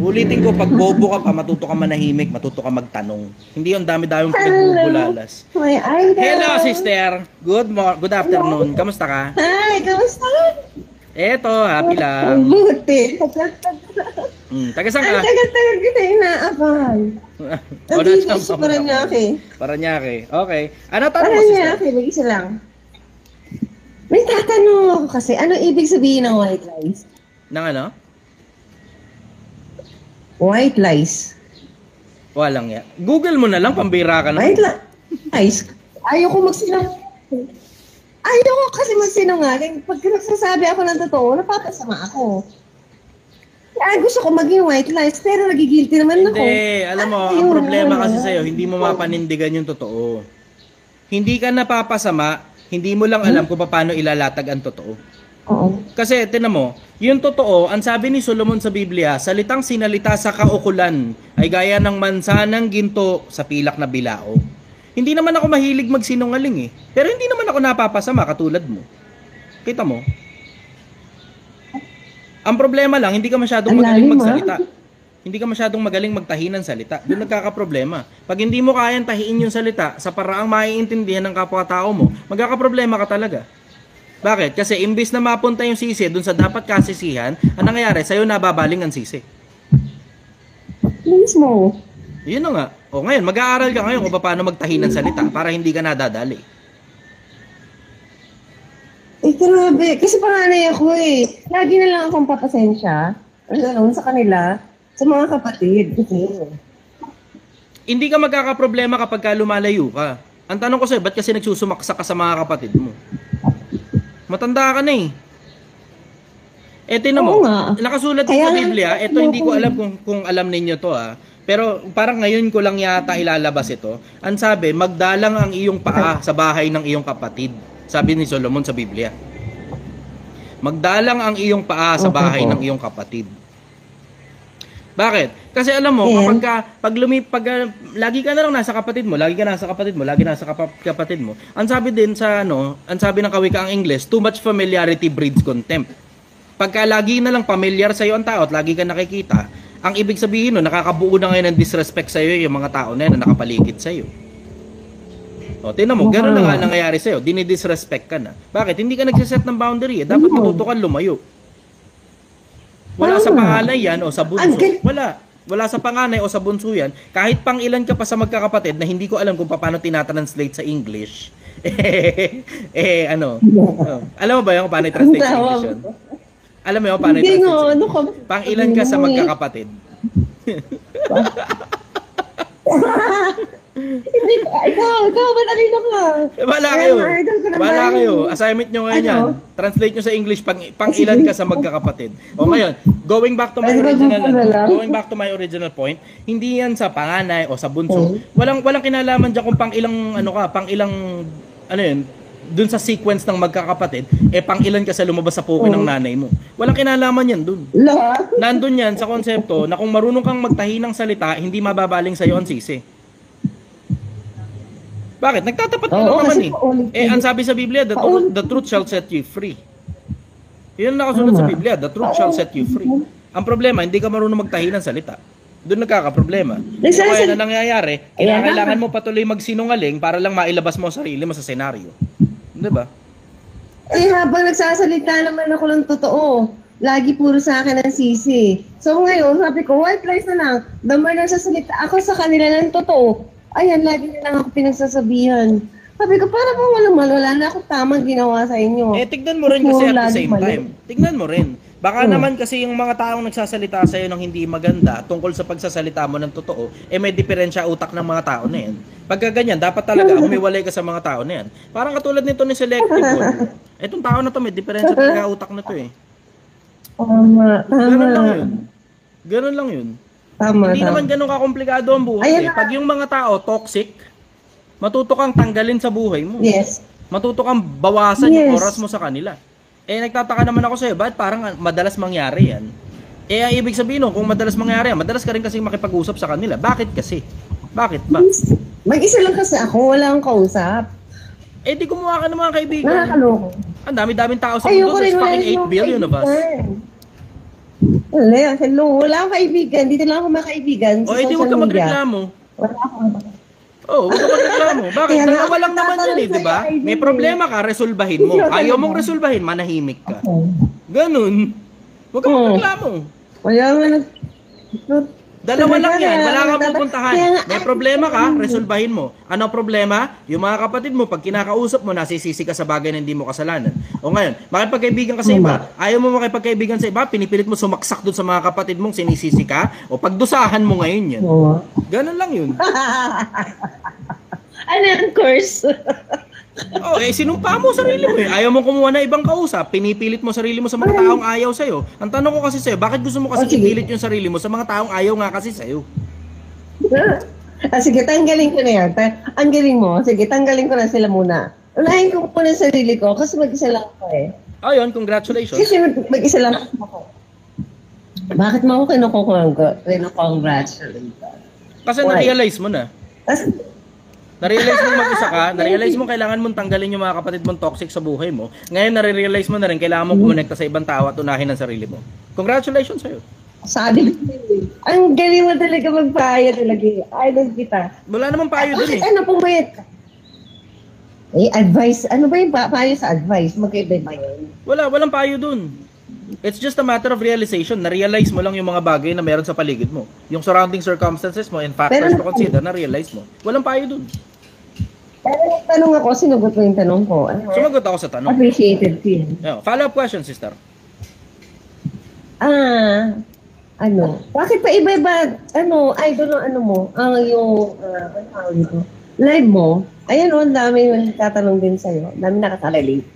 Ulitin ko, pag bobo ka pa, matuto ka manahimik, matuto ka magtanong. Hindi yung dami-daming pinagbubulalas. Hello, sister. Good afternoon. Kamusta ka? Hi, kamusta? Eto, happy lang. Buti. Taga saan ka? Ang tagal-tagal kita inaapan. Nandito sa Paranaque. Paranaque. Okay. Ano tanong mo, sister? Paranaque, mag-isa lang. May tatanong ako kasi, ano ibig sabihin ng white lies? Nang ano? White lies. Walang ya. Google mo na lang, pambira ka na. White lies. Ayoko magsinungaling. Ayoko kasi magsinungaling. Pag nagsasabi ako ng totoo, napapasama ako. Gusto ko maging white lies, pero nagigilty naman ako. Hindi, alam mo, ang problema kasi sa'yo, hindi mo mapanindigan yung totoo. Hindi ka napapasama, hindi mo lang alam kung paano ilalatag ang totoo. Oo. Kasi, tinan mo, yung totoo, ang sabi ni Solomon sa Biblia, salitang sinalita sa kaukulan ay gaya ng mansanang ginto sa pilak na bilao. Hindi naman ako mahilig magsinungaling eh. Pero hindi naman ako napapasama katulad mo. Kita mo? Ang problema lang, hindi ka masyadong magaling magsalita. Hindi ka masyadong magaling magtahi ng salita. Doon nagkakaproblema. Pag hindi mo kayang tahiin yung salita sa paraang maiintindihan ng kapwa-tao mo, magkakaproblema ka talaga. Bakit? Kasi imbis na mapunta yung sisi doon sa dapat kasisihan, ang nangyayari, sa'yo nababaling ang sisi. Mismo. Yun na nga. O ngayon, mag-aaral ka ngayon kung paano magtahi ng salita para hindi ka nadadali. Grabe. Kasi panganay ako eh. Lagi na lang akong papasensya. Sa kanila. Sa mga kapatid. Hindi ka magkakaproblema kapag ka lumalayo ka. Ang tanong ko sa'yo, ba't kasi nagsusumaksa ka sa mga kapatid mo? Matanda ka na eh. Tinan mo, nakasulat din sa Biblia, ito hindi ko alam kung alam ninyo to pero parang ngayon ko lang yata ilalabas ito. Ang sabi, magdalang ang iyong paa sa bahay ng iyong kapatid. Sabi ni Solomon sa Biblia. Magdalang ang iyong paa sa bahay ng iyong kapatid. Bakit? Kasi alam mo, lagi ka na lang nasa kapatid mo, lagi nasa kapatid mo. Ang sabi din sa ang sabi ng kawikaang English, too much familiarity breeds contempt. Pagka lagi na lang familiar sa iyo ang tao at lagi ka nakikita, ang ibig sabihin nakakabuo na ngayon ng disrespect sa iyo yung mga tao na nakapaligid sa iyo. O, tingnan mo, gano'n na nga nangyayari sa iyo, dinidisrespect ka na. Bakit? Hindi ka nagsiset ng boundary. Dapat matuto kang lumayo. Wala sa panganay yan o sa bunso. Wala sa panganay o sa bunso yan. Kahit pang ilan ka pa sa magkakapatid na hindi ko alam kung paano tinatranslate sa English. Alam mo ba yung paano i-translate sa English yun? Alam mo yung paano i-translate sa English? Pang ilan ka sa magkakapatid? Hindi, ikaw, matalino ka. Bala kayo. Assignment nyo ngayon yan. Translate nyo sa English pang ilan ka sa magkakapatid. O ngayon, going back to my original point, hindi yan sa panganay o sa bunso. Walang kinalaman dyan kung pang ilang dun sa sequence ng magkakapatid, pang ilan ka sa lumabas sa puko ng nanay mo. Walang kinalaman yan dun. Nandun yan sa konsepto na kung marunong kang magtahi ng salita, hindi mababaling sa'yo ang sisi. Bakit? Nagtatapat ka naman ang sabi sa Biblia, the truth shall set you free. Yun ang nakasunod sa Biblia, the truth shall set you free. Ang problema, hindi ka marunong magtahi ng salita. Doon nagkakaproblema. Kaya na nangyayari, kailangan mo patuloy magsinungaling para lang mailabas mo ang sarili mo sa senaryo. Diba? Habang nagsasalita naman ako ng totoo, lagi puro sa akin ang sisi. So ngayon, sabi ko, white lies na lang. The more nagsasalita ako sa kanila ng totoo, ayan, lagi na lang ako pinagsasabihan. Sabi ko, para bang wala na ako tamang ginawa sa inyo. Tignan mo rin kasi at the same time. Tignan mo rin. Baka naman kasi yung mga taong nagsasalita sa iyo ng hindi maganda tungkol sa pagsasalita mo ng totoo, may diferensya utak ng mga tao na yan. Pagka ganyan, dapat talaga humiwalay ka sa mga tao na yan. Parang katulad nito ni Selective One. Itong tao na to, may diferensya talaga utak na to Ganun lang yun. Hindi naman ganun kakomplikado ang buhay. Pag yung mga tao toxic, matuto kang tanggalin sa buhay mo. Yes. Matuto kang bawasan yung oras mo sa kanila. Nagtataka naman ako sa'yo, ba't parang madalas mangyari yan? Ang ibig sabihin kung madalas mangyari yan, madalas ka rin kasi makipag-usap sa kanila. Bakit kasi? Bakit ba? Mag-isa lang kasi ako, wala akong kausap. Di kumuha ka ng mga kaibigan. Nakakaloko. Ang dami-daming tao sa mundo, there's fucking 8 billion of us. Wala akong kaibigan. Dito lang ako makaibigan sa social media. Huwag ka magreklamo. Wala akong huwag ka magreklamo. Bakit? Dalawa lang naman yan di ba? May problema ka, resolbahin mo. Ayaw mong resolbahin, manahimik ka. Ganun. Huwag ka magreklamo. Dalawa lang yan, wala kang pupuntahan. May problema ka, resolbahin mo. Ano problema? Yung mga kapatid mo, pag kinakausap mo, nasisisi ka sa bagay na hindi mo kasalanan. O ngayon, makipagkaibigan ka sa iba, ayaw mo makipagkaibigan sa iba, pinipilit mo sumaksak doon sa mga kapatid mong sinisisi ka, o pagdusahan mo ngayon yan. Ganun lang yun. Ano yung course? Sinumpa mo sarili mo Ayaw mo kumuha na ibang kausap, pinipilit mo sarili mo sa mga taong ayaw sa'yo. Ang tanong ko kasi sa'yo, bakit gusto mo kasi ipilit yung sarili mo sa mga taong ayaw nga kasi sa'yo? Sige, tanggalin ko na yan. Ang galing mo. Sige, tanggalin ko na sila muna. Unahin ko muna sarili ko kasi mag-isa lang ako Ayun, congratulations. Kasi mag-isa lang ako. Bakit mo ako kinukongratulate? Kasi na-realize mo na. Na-realize mo mag-isa ka, na-realize mo kailangan mong tanggalin yung mga kapatid mong toxic sa buhay mo. Ngayon, na-realize mo na rin kailangan mong kumonekta sa ibang tao at unahin ang sarili mo. Congratulations sa'yo. Sabi ko, ang galing mo talaga magpayo talaga. Idol kita. Wala namang payo dun Bakit eh. ano pong may... advice. Ano ba yung payo sa advice? Magkaiba ba yun? Walang payo dun. It's just a matter of realization. Na-realize mo lang yung mga bagay na meron sa paligid mo. Yung surrounding circumstances mo and factors to consider, na-realize mo. Walang payo dun. Pero nagtanong ako, sinugot mo yung tanong ko. Ano? Sumagot ako sa tanong. Appreciated ko yun. Follow-up question, sister. Bakit pa iba-iba, idol ng ano mo, yung, ano tawag dito, live mo, ayan ang dami yung tatanong din sa'yo, dami nakaka-relate.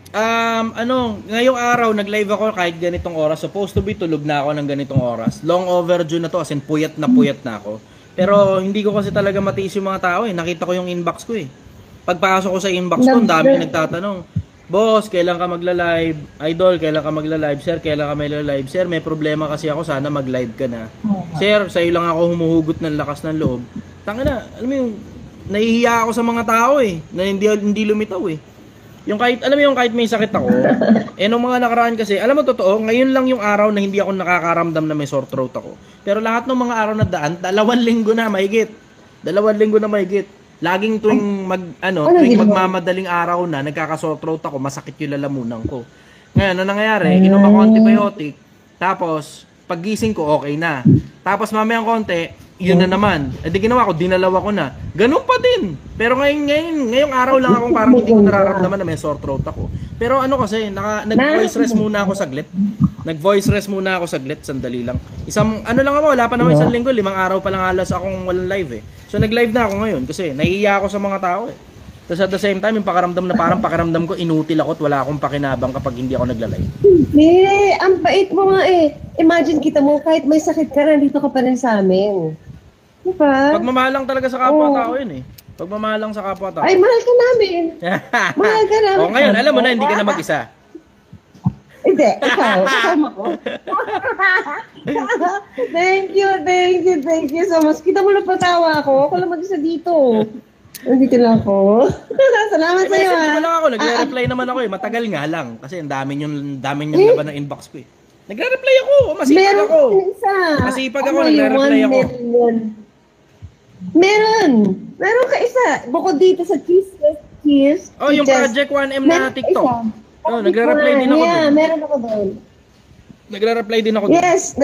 Ngayong araw, nag-live ako kahit ganitong oras. Supposed to be tulog na ako ng ganitong oras. Long overdue na to, as in puyat na ako. Pero hindi ko kasi talaga matiis yung mga tao eh. Nakita ko yung inbox ko eh. Pagpasok ko sa inbox ko, ang dami nagtatanong. Boss, kailan ka magla-live? Idol, kailan ka magla-live? Sir, kailan ka magla-live? Sir, may problema kasi ako, sana mag-live ka na. Sir, sa'yo lang ako humuhugot ng lakas ng loob. Tangina, alam mo yung nahihiya ako sa mga tao eh, na hindi lumitaw eh. Yung kahit, alam mo yung kahit may sakit ako, nung mga nakaraan kasi, alam mo totoo, ngayon lang yung araw na hindi ako nakakaramdam na may sore throat ako. Pero lahat ng mga araw na daan, 2 linggo na mahigit. 2 linggo na mahigit. Laging tuwing magmamadaling araw na, nagkaka-sore throat ako, masakit yung lalamunan ko. Ngayon, ano nangyayari? Inom ako antibiotic, tapos, paggising ko, okay na. Tapos, mamayang konti, yun na naman. Di ginawa ko, dinalawa ko na. Ganun pa din. Pero ngayong araw lang akong parang hindi ko nararamdaman na may sore throat ako. Pero ano kasi, nag-voice rest muna ako saglit. Sandali lang. Wala pa naman 1 linggo, 5 araw pa lang halos akong walang live eh. So nag-live na ako ngayon kasi naiiya ako sa mga tao eh. Tapos at the same time, yung pakiramdam ko, inutil ako at wala akong pakinabang kapag hindi ako nagla-live. Hindi, ang bait mo nga eh. Imagine kita mo, kahit may sakit ka, nandito ka pa rin sa amin. Diba? Pagmamahal lang talaga sa kapwa-tao yun eh. Pagmamahal lang sa kapwa-tao. Ay, mahal ka namin. Mahal ka namin. Ngayon, alam mo na, hindi ka na mag-isa. Hindi, ikaw. Kasama ko. Thank you so much. Kita mo na patawa ako. Ako lang mag-isa dito. Nandito lang ako. Salamat sa iyo. Message lang ako, nagre-reply naman ako eh. Matagal nga lang. Kasi ang dami yung laban ng inbox ko eh. Nagre-reply ako. Masipag ako. Masipag ako, nagre-reply ako. Meron ka isa. Bukod dito sa Cheers. Oh, yung Project 1M na TikTok. Oh, nagre-reply din ako doon. Meron ako doon. Nagre-reply din ako doon. Yes.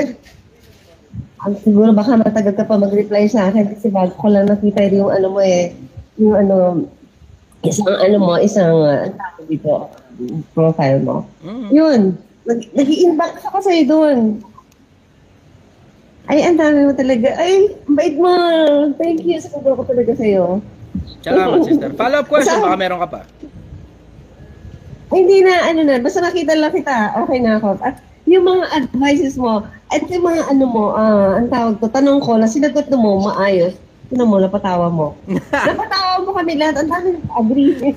Siguro baka matagal ka pa mag-reply sa akin kasi bago ko lang nakita yung ano mo eh. Yung isang dito, profile mo. Yun. Nag-i-inbox ako sa'yo doon. Ay, ang dami mo talaga. Ay, bait mo. Thank you. Sagot ko talaga sa'yo. Salamat, sister. Follow-up question, baka meron ka pa. Ay, hindi na, basta nakita lang kita, okay na ako. At yung mga advices mo, at yung mga ang tawag ko, tanong ko, na sinagot mo, maayos. Napatawa mo. Napatawa mo kami lahat, ang dami nag-agree.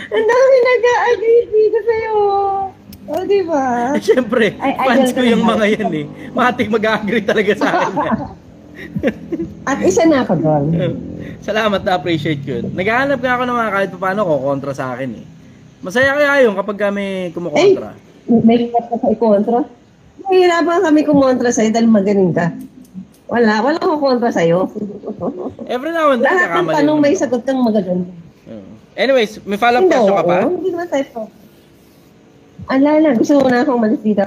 Ang dami nag-agree dito sa'yo. O, diba? Siyempre, fans ko yung mga yan eh. Matik mag-agree talaga sa akin. At isa na ako doon. Salamat, na-appreciate yun. Naghahanap nga ako ng mga kahit paano kontra sa akin eh. Masaya kaya yun kapag kami kumukontra. May hirap ka sa i-kontra? May hirapan kami kumontra sa'yo dahil magaling ka. Wala akong kontra sa'yo. Every now and then, lahat ng tanong may sagot kang magaganda. Anyways, may follow-up question ka pa? Hindi naman tayo. Alala, gusto mo na akong malis dito?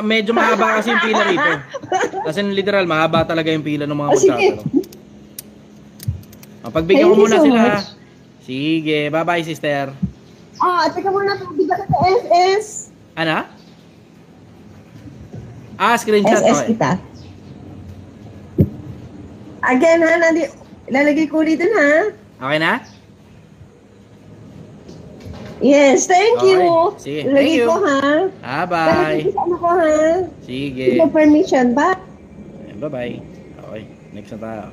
Medyo mahaba kasi yung pila rito. As in literal, mahaba talaga yung pila ng mga magtatanong. Pagbigyan ko muna sila. Sige, bye-bye sister. Teka muna, pagbigyan ka sa SS. Ano? Screenshot. SS kita. Again ha, lalagay ko ulit dun ha. Okay na? Yes, thank you. Sige, lalagay thank you. Ko ha. Bye. Lalagay ko ha. Sige. Ito permission ba? Bye-bye. Okay, next na tayo.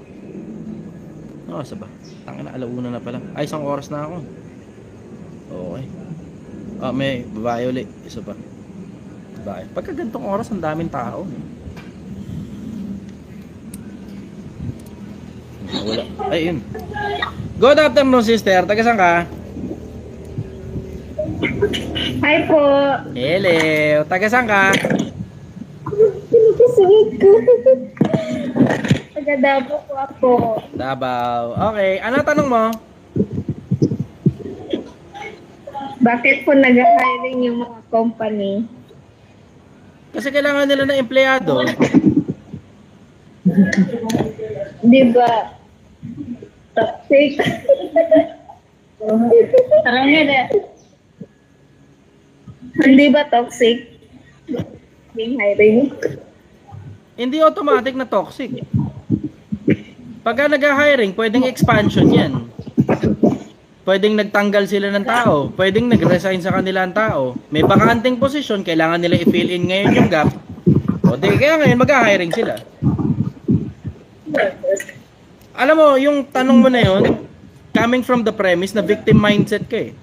Saba. Tangina, alauna na pala. Ay, 1 oras na ako. Okay. May babae ulit. Isa pa. Babae. Pagka gantong oras, ang daming tao. Wala. Ay, yun. Good afternoon, sister. Taga saan ka? Hi po. Hello. Taga saan ka? Kasi ko. Taga-Davao po ako. Davao. Okay, ano tanong mo? Bakit po nag-hiring yung mga company? Kasi kailangan nila ng empleyado. Di ba? Toxic. Parang nga. Hindi ba toxic? Yung hiring? Hindi automatic na toxic. Pagka nag-hiring, pwedeng expansion yan. Pwedeng nagtanggal sila ng tao. Pwedeng nag-resign sa kanila ang tao. May bakanting posisyon, kailangan nila i-fill in ngayon yung gap. O di, kaya ngayon mag-hiring sila. Alam mo, yung tanong mo na yun, coming from the premise na victim mindset ka eh.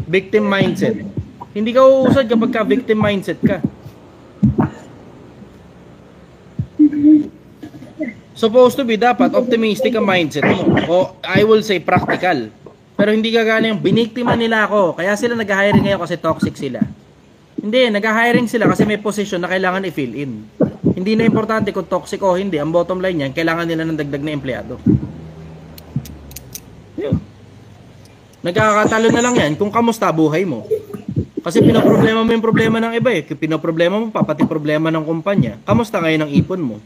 Victim mindset. Hindi ka uusad kapag ka victim mindset ka. Supposed to be dapat optimistic ang mindset mo. O I will say practical. Pero hindi kagana yung biniktima nila ako. Kaya sila nag-hiring ngayon kasi toxic sila. Hindi, nag-hiring sila kasi may position na kailangan i-fill in. Hindi na importante kung toxic o hindi. Ang bottom line yan, kailangan nila ng dagdag na empleyado. Yun. Nagkakatalo na lang yan kung kamusta buhay mo. Kasi pinoproblema mo yung problema ng iba eh. Pinoproblema mo pa, pati problema ng kumpanya. Kamusta ngayon ang ipon mo?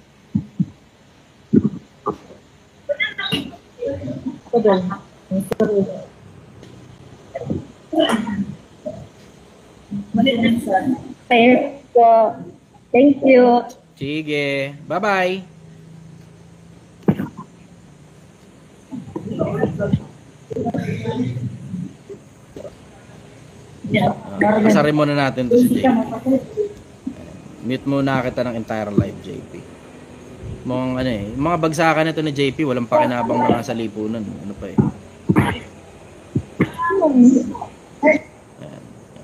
Thank you. Sige. Bye-bye. Pasarin muna natin to si JP. Mute muna kita ng entire live, JP. Mga bagsakan na to ni JP, walang pakinabang mga sa lipunan. Ano pa eh.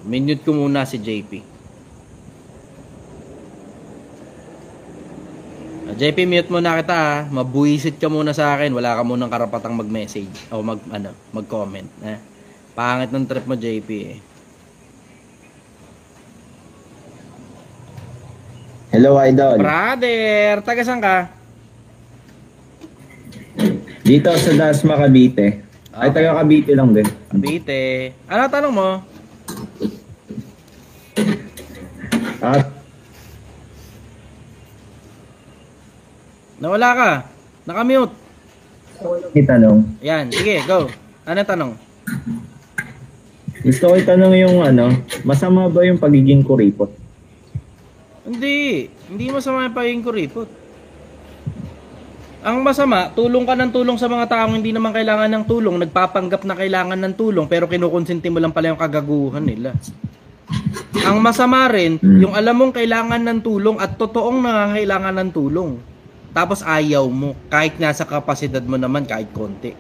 Minute ko muna si JP. JP, mute muna kita ha. Mabuisit ka muna sa akin. Wala ka munang karapatang mag-message o mag-comment. Pangit ng trip mo, JP eh. Hello, Idol. Brother, taga saan ka? Dito sa Dasma, Cavite. Ay, taga Cavite lang din. Cavite. Ano tanong mo? Nawala ka. Nakamute. Itanong. Yan, sige, go. Ano tanong? Gusto ko itanong yung masama ba yung pagiging kuripot? Hindi masama yung pagiging kuripot. Ang masama, tulong ka ng tulong sa mga taong hindi naman kailangan ng tulong, nagpapanggap na kailangan ng tulong, pero kinukonsente mo lang pala yung kagaguhan nila. Ang masama rin, yung alam mong kailangan ng tulong at totoong nangangailangan ng tulong. Tapos ayaw mo, kahit nasa kapasidad mo naman, kahit konti.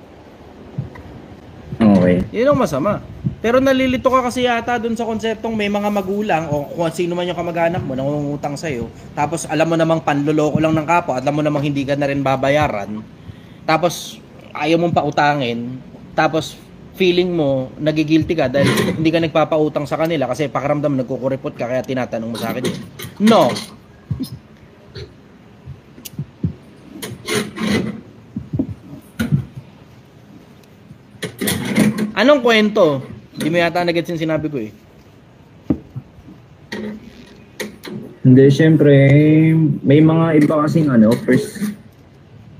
Okay. Yun ang masama. Pero nalilito ka kasi yata dun sa konseptong may mga magulang o kung sino man yung kamag-anak mo nangungutang sa'yo. Tapos alam mo namang panloloko lang ng kapwa at alam mo namang hindi ka na rin babayaran. Tapos ayaw mong pautangin. Tapos feeling mo nagigilty ka dahil hindi ka nagpapautang sa kanila kasi pakiramdam nagkukuripot ka kaya tinatanong mo sa akin. No! Anong kwento? Hindi mo yata nagets yung sinabi ko eh. Hindi, syempre, may mga iba kasing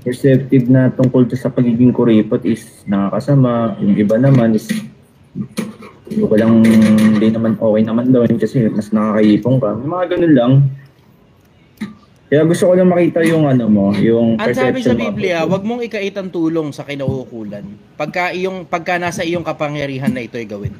perceptive na tungkol sa pagiging kuripot is nakakasama. Yung iba naman is walang, hindi naman okay naman doon kasi mas nakakaipong ka. May mga ganun lang. Kaya gusto ko lang makita yung yung Ang sabi sa perception Biblia, wag mong ikait ang tulong sa kinauukulan. Pagka nasa iyong kapangyarihan na ito'y gawin.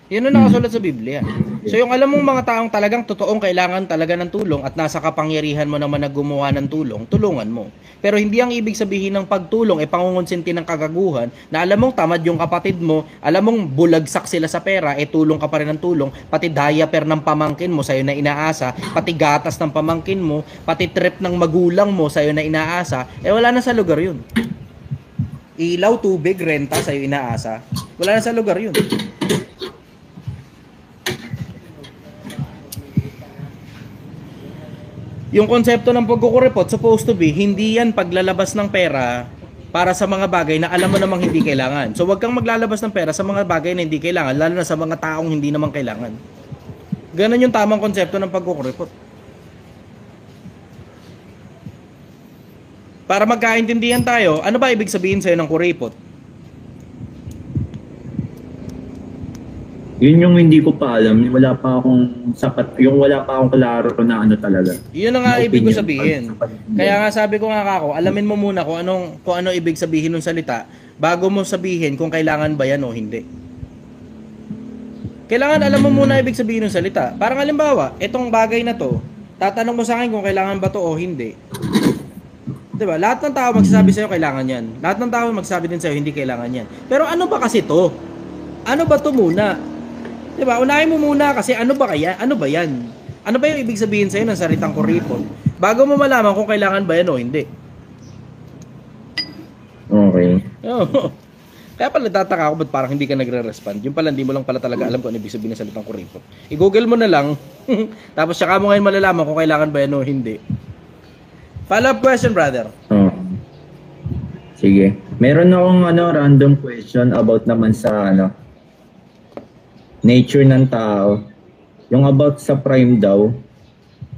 Yun ang nakasulat sa Biblia. So yung alam mong mga taong talagang totoong kailangan talaga ng tulong at nasa kapangyarihan mo naman na gumawa ng tulong, tulungan mo. Pero hindi ang ibig sabihin ng pagtulong ay pangungonsinti ng kagaguhan na alam mong tamad yung kapatid mo, alam mong bulagsak sila sa pera, tulong ka pa rin ng tulong, pati diaper ng pamangkin mo sa'yo na inaasa, pati gatas ng pamangkin mo, pati trip ng magulang mo sa'yo na inaasa, wala na sa lugar yun. Ilaw, tubig, renta sa'yo inaasa, wala na sa lugar yun. Yung konsepto ng pagkukuripot supposed to be, hindi yan paglalabas ng pera para sa mga bagay na alam mo namang hindi kailangan. So wag kang maglalabas ng pera sa mga bagay na hindi kailangan, lalo na sa mga taong hindi naman kailangan. Ganon yung tamang konsepto ng pagkukuripot. Para magkaintindihan tayo, ano ba ibig sabihin sa'yo ng kuripot? Yun yung hindi ko pa alam. Wala pa akong sapat, yung wala pa akong klaro na ano talaga. Yun ang nga Na ibig ko opinion. sabihin. Kaya nga sabi ko nga kako, alamin mo muna kung ano ibig sabihin ng salita bago mo sabihin kung kailangan ba yan o hindi. Kailangan alam mo muna ibig sabihin ng salita. Parang halimbawa, itong bagay na to, tatanong mo sa akin kung kailangan ba to o hindi. 'Di ba? Lahat ng tao magsasabi sa iyo kailangan yan. Lahat ng tao magsasabi din sa iyo hindi kailangan yan. Pero ano ba kasi to? Ano ba to muna? 'Di ba? Unahin mo muna kasi ano ba kaya? Ano ba yan? Ano ba yung ibig sabihin sa iyo ng salitang kuripot? Bago mo malaman kung kailangan ba yan o hindi. Okay. Oo. Kaya pala nagtataka ako ba't parang hindi ka nagre-respond. Yung pala hindi mo lang pala talaga alam kung ano ibig sabihin ng salitang kuripot. I-google mo na lang. Tapos saka mo ngayon malalaman kung kailangan ba yan o hindi. Follow-up question, brother. Oh. Sige. Meron akong random question about naman sa nature ng tao. Yung about sa prime daw.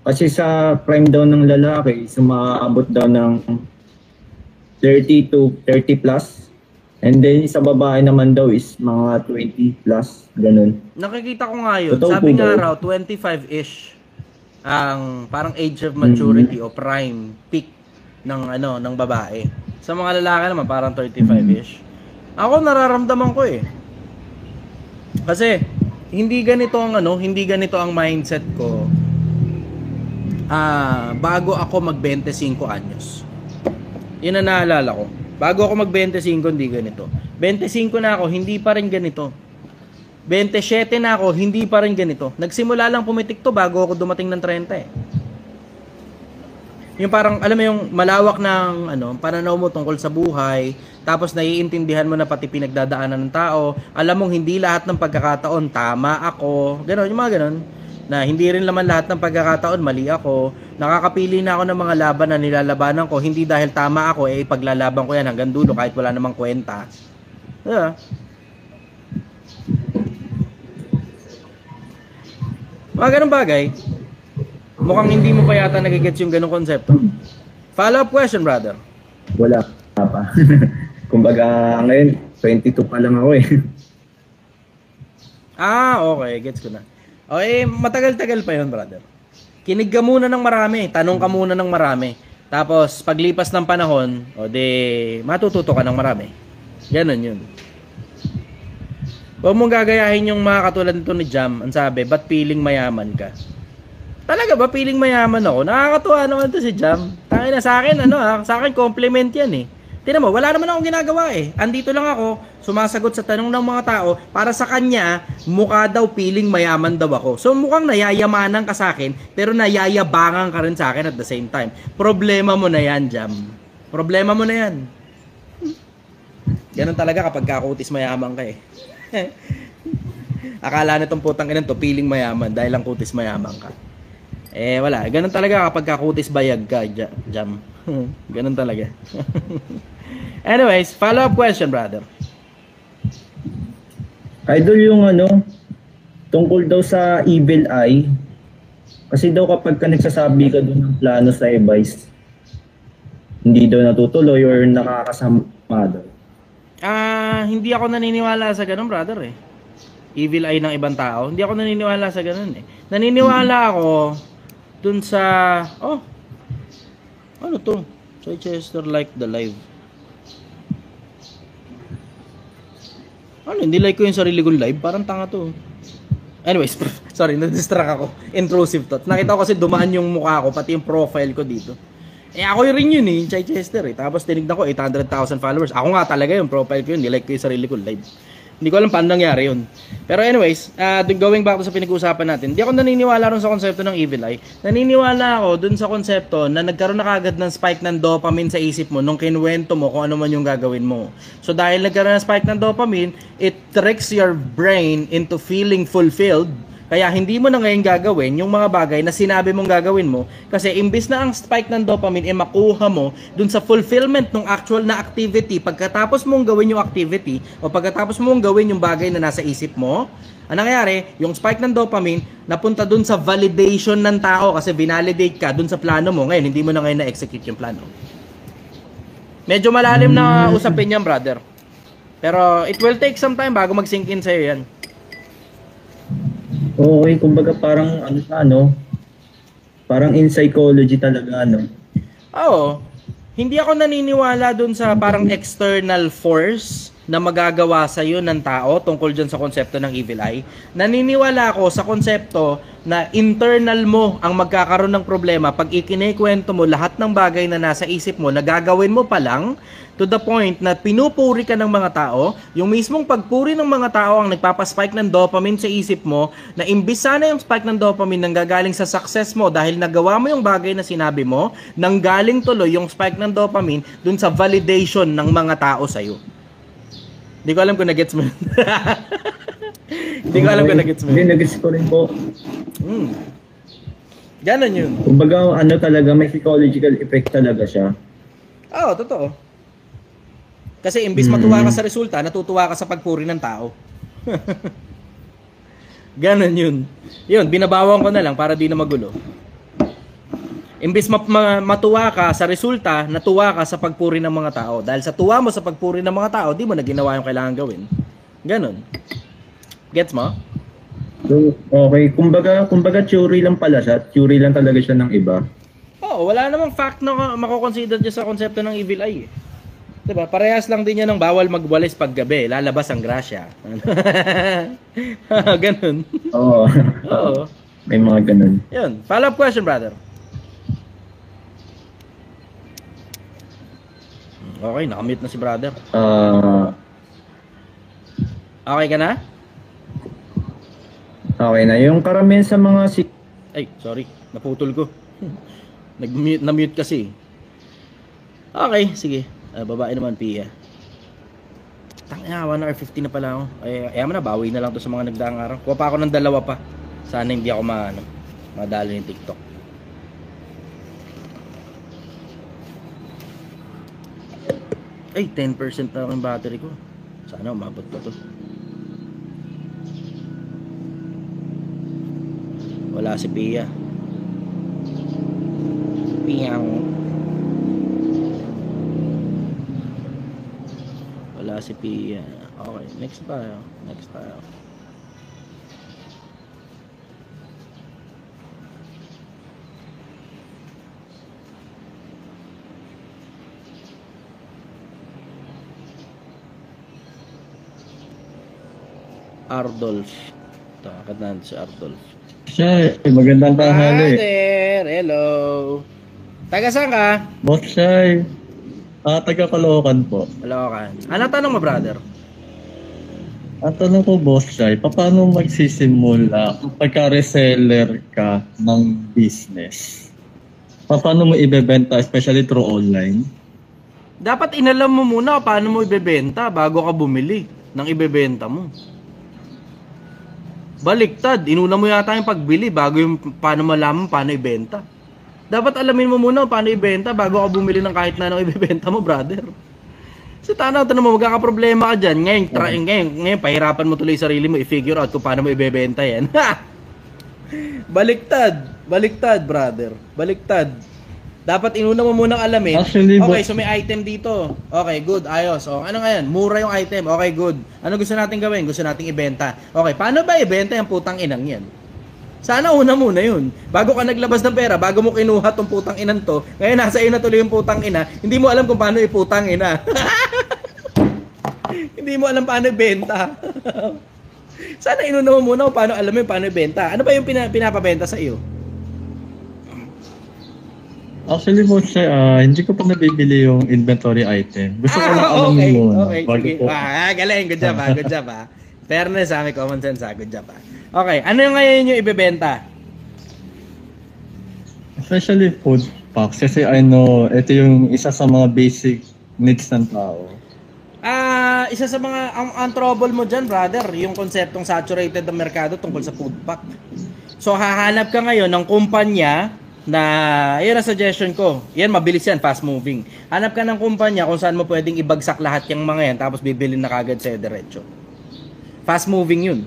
Kasi sa prime daw ng lalaki, sumaabot daw ng 30 to 30 plus. And then sa babae naman daw is mga 20 plus. Ganun. Nakikita ko nga yun. Totoo Sabi po nga ba? raw, 25-ish ang parang age of maturity o prime peak ng babae. Sa mga lalaki naman parang 35-ish. Ako nararamdaman ko eh. Kasi hindi ganito ang mindset ko. Bago ako mag-25 anyos. Yun ang naalala ko. Bago ako mag-25 hindi ganito. 25 na ako, hindi pa rin ganito. 27 na ako, hindi pa rin ganito. Nagsimula lang pumitik to bago ako dumating ng 30 eh. Yung parang, alam mo yung malawak ng pananaw mo tungkol sa buhay, tapos naiintindihan mo na pati pinagdadaanan ng tao, alam mong hindi lahat ng pagkakataon tama ako, gano'n, yung mga gano'n, na hindi rin naman lahat ng pagkakataon mali ako, nakakapili na ako ng mga laban na nilalabanan ko, hindi dahil tama ako, paglalaban ko yan hanggang dulo kahit wala namang kwenta. Diba? Mga ganun bagay, mukhang hindi mo pa yata nagigets yung ganung konsepto. Follow-up question, brother. Wala pa. Kumbaga ngayon, 22 pa lang ako eh. Okay. Gets ko na. Okay, matagal-tagal pa yun, brother. Kinig ka muna ng marami. Tanong ka muna ng marami. Tapos, paglipas ng panahon, matututo ka ng marami. Ganon yun. Huwag mong gagayahin yung mga katulad nito ni Jam. Ang sabi, ba't feeling mayaman ka? Talaga ba feeling mayaman ako? Nakakatuwa naman to si Jam. Tangina sa akin, sa akin compliment yan eh. Tingnan mo, wala naman akong ginagawa eh. Andito lang ako, sumasagot sa tanong ng mga tao. Para sa kanya, mukha daw feeling mayaman daw ako. So mukhang nayayamanan ka sa akin, pero nayayabangan ka rin sa akin at the same time. Problema mo na yan, Jam. Problema mo na yan. Ganun talaga kapag kakutis mayaman ka eh. Akala nitong putang ina to feeling mayaman dahil lang kutis mayaman ka. Wala. Ganun talaga kapag kakutis bayag ka, Jam. Ganun talaga. Anyways, follow-up question, brother. Idol yung tungkol daw sa evil eye. Kasi daw kapag ka nagsasabi ka doon ng plano sa advice, hindi daw natutuloy or nakakasama daw. Hindi ako naniniwala sa ganun, brother eh. Evil eye ng ibang tao. Hindi ako naniniwala sa ganun eh. Naniniwala ako dun sa ano to? Soy Chester like the live. Hindi like ko yung sarili kong live. Parang tanga to. Anyways, sorry, na-distract ako. Intrusive thoughts. Nakita ko kasi dumaan yung mukha ko, pati yung profile ko dito. Ako rin yun eh, Chai Chester eh. Tapos tinignan ko 800,000 followers. Ako nga talaga yung profile ko yun, nilike ko yung sarili ko live. Hindi ko alam paano nangyari yun. Pero anyways, going back to sa pinag-uusapan natin, hindi ako naniniwala rin sa konsepto ng evil eye. Naniniwala ako dun sa konsepto na nagkaroon na kagad ng spike ng dopamine sa isip mo nung kinuwento mo kung ano man yung gagawin mo. So dahil nagkaroon ng spike ng dopamine, it tricks your brain into feeling fulfilled. Kaya hindi mo na ngayon gagawin yung mga bagay na sinabi mong gagawin mo kasi imbis na ang spike ng dopamine makuha mo dun sa fulfillment ng actual na activity pagkatapos mong gawin yung activity o pagkatapos mong gawin yung bagay na nasa isip mo, ang nangyayari, yung spike ng dopamine napunta dun sa validation ng tao kasi vinalidate ka dun sa plano mo. Ngayon, hindi mo na ngayon na-execute yung plano. Medyo malalim na usapin yan, brother. Pero it will take some time bago mag-sink in sa'yo yan. Okay, kumbaga parang parang in psychology talaga, Oo. Hindi ako naniniwala dun sa parang external force na magagawa sa iyo ng tao tungkol dyan sa konsepto ng evil eye. Naniniwala ako sa konsepto na internal mo ang magkakaroon ng problema pag ikinikwento mo lahat ng bagay na nasa isip mo na gagawin mo pa lang to the point na pinupuri ka ng mga tao, yung mismong pagpuri ng mga tao ang nagpapaspike ng dopamine sa isip mo na imbis sana yung spike ng dopamine nang gagaling sa success mo dahil nagawa mo yung bagay na sinabi mo, nang galing tuloy yung spike ng dopamine dun sa validation ng mga tao sa'yo. Hindi ko alam kung nagets mo. Hindi ko alam kung nagets mo. Hindi, nagets ko rin po. Ganon yun. Kumbaga, talaga, may psychological effect talaga siya. Oo, totoo. Kasi imbis matuwa ka sa resulta, natutuwa ka sa pagpuri ng tao. Ganon yun. Yun, binabawang ko na lang para di na magulo. Imbis matuwa ka sa resulta, natuwa ka sa pagpuri ng mga tao. Dahil sa tuwa mo sa pagpuri ng mga tao, di mo na ginawa yung kailangan gawin. Ganon. Gets mo? So, okay. Kumbaga theory lang pala siya. Theory lang talaga siya ng iba. Oo, wala namang fact na mako-consider dyan sa konsepto ng evil eye. Diba? Parehas lang din yan ng bawal magwalis paggabi. Lalabas ang grasya. Ganon. Oo. Oo. May mga ganon. Yun. Follow-up question, brother. Okay, nakamute na si brother. Okay ka na? Okay na. Yung karamihan sa mga Ay, sorry. Naputol ko. Na-mute kasi. Okay, sige. Babae naman, Pia. Tangina, 1 hour 50 na pala ako. Ay mo na, bawi na lang to sa mga nagdaang araw. Kuha pa ako ng 2 pa. Sana hindi ako madalo ng TikTok. Ay, 10% na lang yung battery ko. Sana umabot pa to. Wala si Pia. Wala si Pia. Okay, next tayo. Ardolf. Ito, akad natin si Ardolf. Siya, magandang tanghali. Hi there! Hello! Taga saan ka? Boss Shai. Taga Caloocan po. Caloocan. Ano tanong mo, brother? Ang tanong ko, Boss Shai, paano magsisimula pagka reseller ka ng business? Paano mo ibebenta, especially through online? Dapat inalam mo muna paano mo ibebenta bago ka bumili ng ibebenta mo. Baliktad, inuna mo yata yung pagbili bago yung paano malaman paano ibenta. Dapat alamin mo muna paano ibenta bago ka bumili ng kahit na anong ibebenta mo, brother. So tanong mo, magkakaproblema ka dyan. Ngayon, pahirapan mo tuloy sarili mo, i-figure out kung paano mo ibebenta yan. Baliktad, brother. Baliktad. Dapat inuna mo munang alamin. Actually, okay, so may item dito. Okay, good, ayos. O, ano nga yan? Mura yung item. Okay, good. Ano gusto natin gawin? Gusto nating ibenta. Okay, paano ba ibenta yung putang inang yan? Sana una muna yun. Bago ka naglabas ng pera, bago mo kinuha tong putang inan to, ngayon nasa iyo na tuloy yung putang ina, hindi mo alam kung paano iputang ina. Hindi mo alam paano ibenta. Sana inuna mo muna kung paano alam mo paano ibenta. Ano ba yung pinapabenta sa iyo? Actually, Boss Shai, hindi ko pa nabibili yung inventory item. Gusto ko lang alamin muna. Okay, sige. Galing, good job ha. Fairness ha, may common sense ha, good job ha. Okay, ano yung ngayon yung ibebenta? Especially food packs. Kasi I know, ito yung isa sa mga basic needs ng tao. Isa sa mga ang trouble mo dyan, brother, yung konseptong saturated ng merkado tungkol sa food pack. So hahanap ka ngayon ng kumpanya na, yun ang suggestion ko. Yan, mabilis yan, fast moving. Hanap ka ng kumpanya kung saan mo pwedeng ibagsak lahat yung mga yan tapos bibilin na kagad sa'yo diretso. Fast moving yun.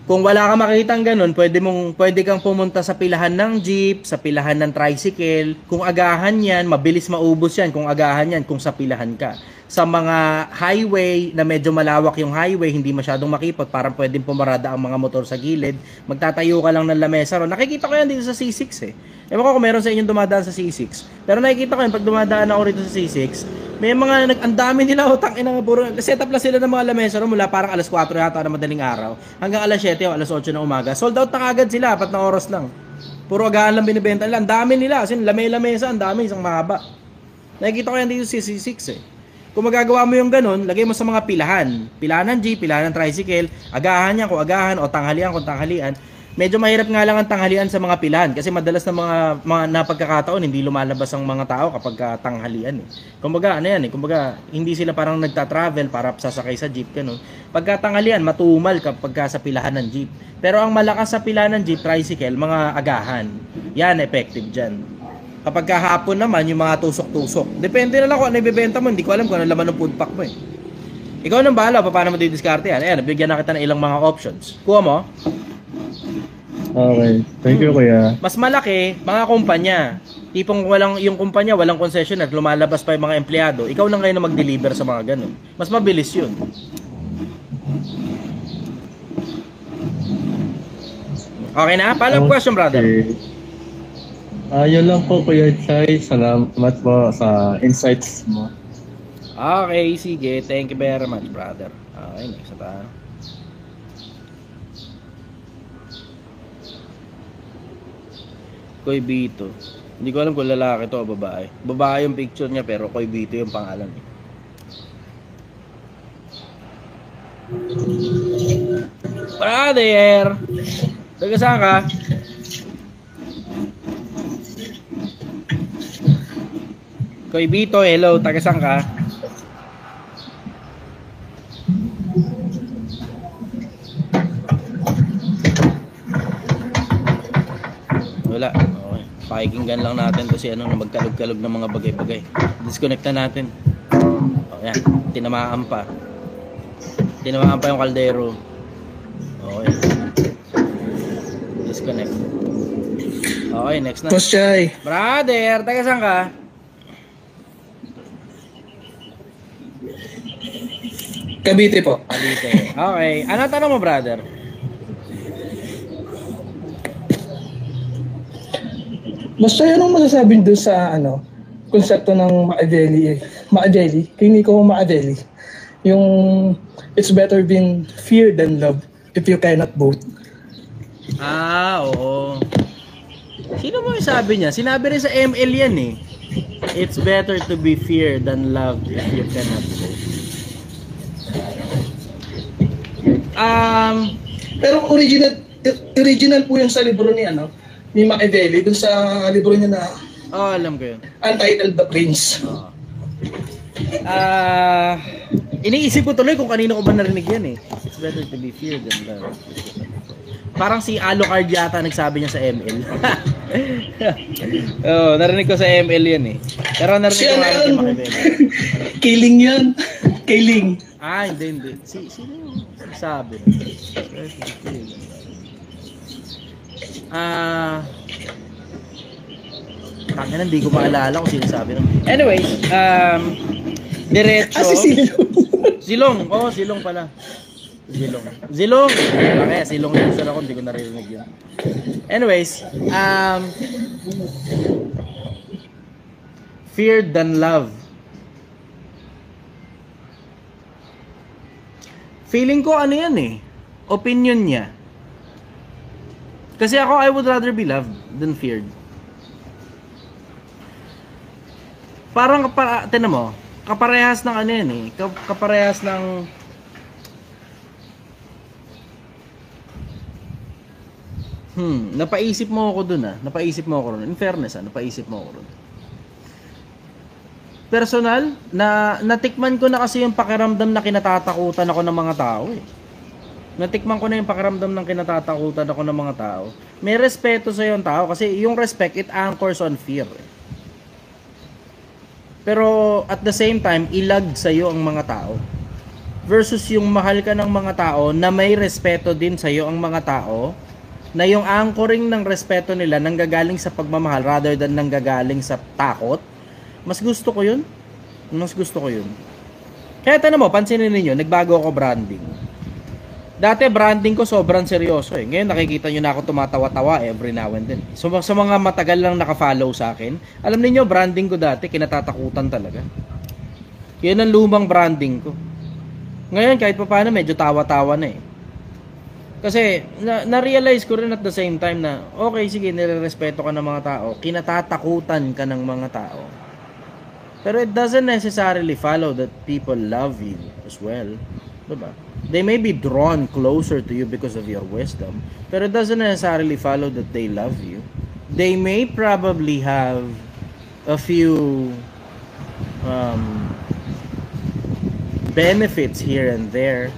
Kung wala kang makikitang ganun, pwede kang pumunta sa pilahan ng jeep, sa pilahan ng tricycle. Kung agahan yan, mabilis maubos yan. Kung agahan yan, kung sa pilahan ka. Sa mga highway na medyo malawak yung highway, hindi masyadong makipot, parang pwedeng pumarada ang mga motor sa gilid. Magtatayo ka lang ng lamesa ron. Nakikita ko yan dito sa C6 eh. Ewan ko kung meron sa inyong dumadaan sa C6. Pero nakikita ko yan, pag dumadaan ako rito sa C6, may mga, ang dami nila, tangina nga, puro, set up lang sila ng mga lamesa ron mula parang alas 4 yata na madaling araw, hanggang alas 7 o alas 8 ng umaga. Sold out na kagad sila, 4 na oras lang. Puro agahan lang binibenta nila. Ang dami nila, as in, lamesa, ang dami, isang mahaba. Nakikita ko yan dito sa C6 eh. Kung magagawa mo yung ganun, lagay mo sa mga pilahan. Pilahan ng jeep, pilahan ng tricycle, agahan yan kung agahan, o tanghalian kung tanghalian. Medyo mahirap nga lang ang tanghalian sa mga pilahan kasi madalas na mga napagkakataon hindi lumalabas ang mga tao kapag tanghalian eh. Kumbaga ano yan eh, kumbaga hindi sila parang nagta-travel para sasakay sa jeep ganun. Pagka tanghalian matumal kapag sa pilahan ng jeep. Pero ang malakas sa pilahan ng jeep, tricycle, mga agahan. Yan effective diyan. Kapag kahapon naman yung mga tusok-tusok. Depende na lang kung ano ibebenta mo, hindi ko alam kung ano laman ng food pack mo eh. Ikaw nang bahala paano mo didiskarte yan. Ayan, nabigyan na kita ng ilang mga options. Kuha mo. Okay. Thank you, kuya. Mas malaki, mga kumpanya. Tipong yung kumpanya, walang concession at lumalabas pa yung mga empleyado. Ikaw lang kayo na mag-deliver sa mga ganun. Mas mabilis yun. Okay na? Follow-up question, brother. Yun lang po, Kuya Chay. Salamat po sa insights mo. Okay, sige. Thank you very much, brother. Okay, next na tayo. Koy Bito. Hindi ko alam kung lalaki to o babae. Babae yung picture niya pero Koy Bito yung pangalan niya. Brother! Taga saan ka? Koy Bito, hello. Taga saan ka? Wala. Okay. Pakikinggan lang natin to si ano na magkalog-kalog ng mga bagay-bagay. Disconnect na natin. O yan. Tinamaan pa. Tinamaan pa yung kaldero. Okay. Disconnect. Okay, next na. Boss Chay. Brother, taga saan ka? Cavite po. Cavite. Okay. Ano tanong mo, brother? Basta anong masasabi doon sa konsepto ng Machiavelli, kay Nico Machiavelli, yung it's better being fear than love if you cannot both. Oo. Sino mo yung sabi niya? Sinabi rin sa ML yan eh. It's better to be feared than loved if you cannot both. Pero original po yung sa libro ni Machiavelli, dun sa libro niya na alam ko yun. Untitled The Prince. Iniisip ko tuloy kung kanino ko ba narinig yan eh. It's better to be feared than loved. Parang si Alucard yata nagsabi niya sa ML. Narinig ko sa ML yan eh. Pero narinig ko nga kay Machiavelli. Kailing yan. Kailing. Hindi. Sino yung sabi? Tangina, hindi ko maalala kung sino sabi nun. Anyways, diretso. Si Silong. Silong. Silong pala. Silong. Kaya Silong yung gusto ako, hindi ko narinig yun. Anyways, feared than love. Feeling ko ano yan eh. Opinion niya. Kasi ako, I would rather be loved than feared. Parang, tinan mo, kaparehas ng ano yan eh. Kaparehas ng... Napaisip mo ako dun ah. Napaisip mo ako ron. In fairness ah, napaisip mo ako ron. personal, natikman ko na kasi yung pakiramdam na kinatatakutan ako ng mga tao eh. Natikman ko na yung pakiramdam ng kinatatakutan ako ng mga tao. May respeto sa yung tao kasi yung respect, it anchors on fear. Pero at the same time, ilag sa'yo ang mga tao. Versus yung mahal ka ng mga tao na may respeto din sa'yo ang mga tao, na yung anchoring ng respeto nila nanggagaling sa pagmamahal rather than nanggagaling sa takot. Mas gusto ko yun. Mas gusto ko yun. Kaya tanong mo, pansinin ninyo, nagbago ako branding. Dati branding ko sobrang seryoso eh. Ngayon nakikita nyo na ako tumatawa-tawa every now and then. So sa mga matagal lang naka-follow sa akin, alam niyo branding ko dati kinatatakutan talaga. Yan ang lumang branding ko. Ngayon kahit pa paano medyo tawa-tawa na eh. Kasi na-realize ko rin at the same time na okay sige, nire-respeto ka ng mga tao, kinatatakutan ka ng mga tao. Pero it doesn't necessarily follow that people love you as well. Diba? They may be drawn closer to you because of your wisdom, pero it doesn't necessarily follow that they love you. They may probably have a few benefits here and there.